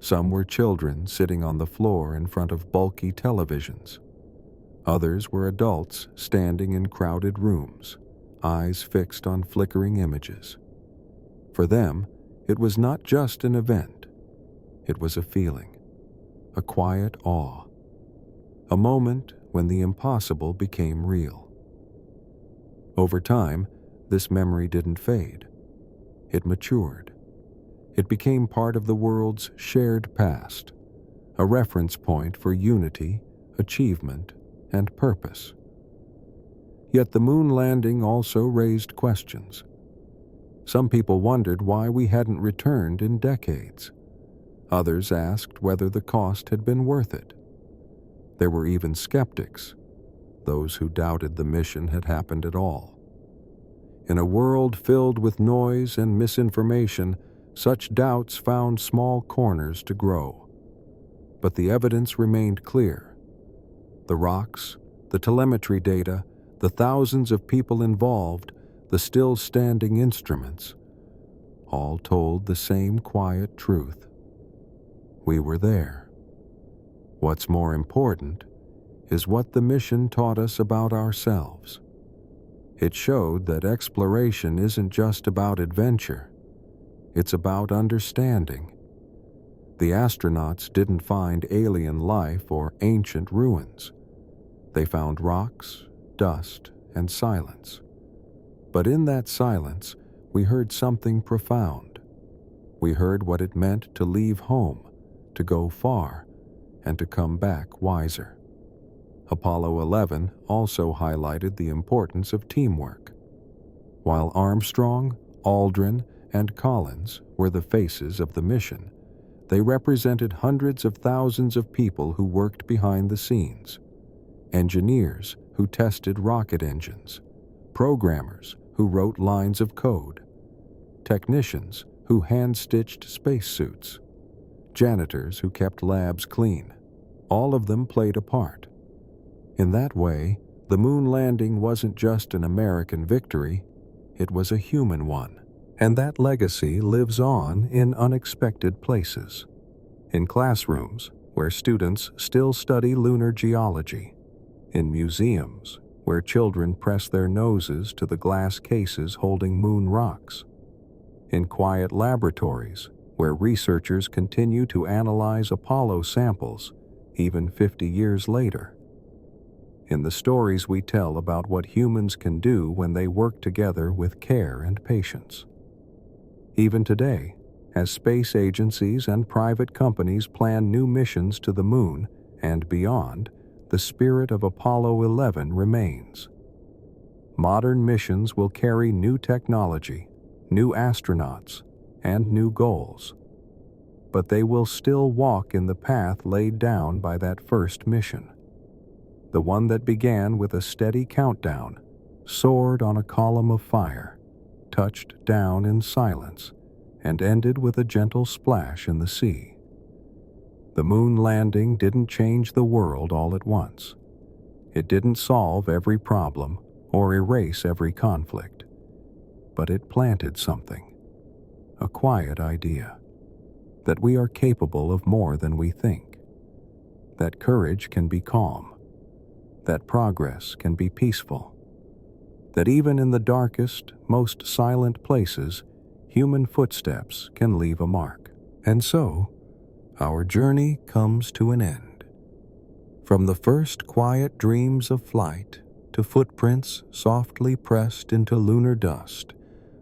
Some were children sitting on the floor in front of bulky televisions. Others were adults standing in crowded rooms, eyes fixed on flickering images. For them, it was not just an event. It was a feeling, a quiet awe, a moment when the impossible became real. Over time, this memory didn't fade. It matured. It became part of the world's shared past, a reference point for unity, achievement, and purpose. Yet the moon landing also raised questions. Some people wondered why we hadn't returned in decades. Others asked whether the cost had been worth it. There were even skeptics, those who doubted the mission had happened at all. In a world filled with noise and misinformation, such doubts found small corners to grow. But the evidence remained clear. The rocks, the telemetry data, the thousands of people involved, the still-standing instruments, all told the same quiet truth. We were there. What's more important is what the mission taught us about ourselves. It showed that exploration isn't just about adventure. It's about understanding. The astronauts didn't find alien life or ancient ruins. They found rocks, dust, and silence. But in that silence, we heard something profound. We heard what it meant to leave home, to go far, and to come back wiser. Apollo 11 also highlighted the importance of teamwork. While Armstrong, Aldrin, and Collins were the faces of the mission, they represented hundreds of thousands of people who worked behind the scenes. Engineers who tested rocket engines, programmers who wrote lines of code, technicians who hand-stitched spacesuits, janitors who kept labs clean. All of them played a part. In that way, the moon landing wasn't just an American victory, it was a human one. And that legacy lives on in unexpected places. In classrooms, where students still study lunar geology. In museums, where children press their noses to the glass cases holding moon rocks. In quiet laboratories, where researchers continue to analyze Apollo samples, even 50 years later. In the stories we tell about what humans can do when they work together with care and patience. Even today, as space agencies and private companies plan new missions to the moon and beyond, the spirit of Apollo 11 remains. Modern missions will carry new technology, new astronauts, and new goals. But they will still walk in the path laid down by that first mission. The one that began with a steady countdown, soared on a column of fire, touched down in silence, and ended with a gentle splash in the sea. The moon landing didn't change the world all at once. It didn't solve every problem or erase every conflict. But it planted something, a quiet idea, that we are capable of more than we think, that courage can be calm, that progress can be peaceful, that even in the darkest, most silent places, human footsteps can leave a mark. And so, our journey comes to an end. From the first quiet dreams of flight to footprints softly pressed into lunar dust,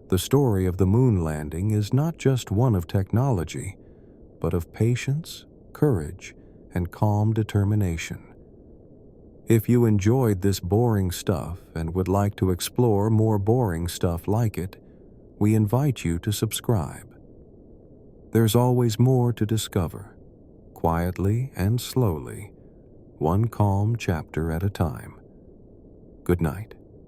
the story of the moon landing is not just one of technology, but of patience, courage, and calm determination. If you enjoyed this boring stuff and would like to explore more boring stuff like it, we invite you to subscribe. There's always more to discover, quietly and slowly, one calm chapter at a time. Good night.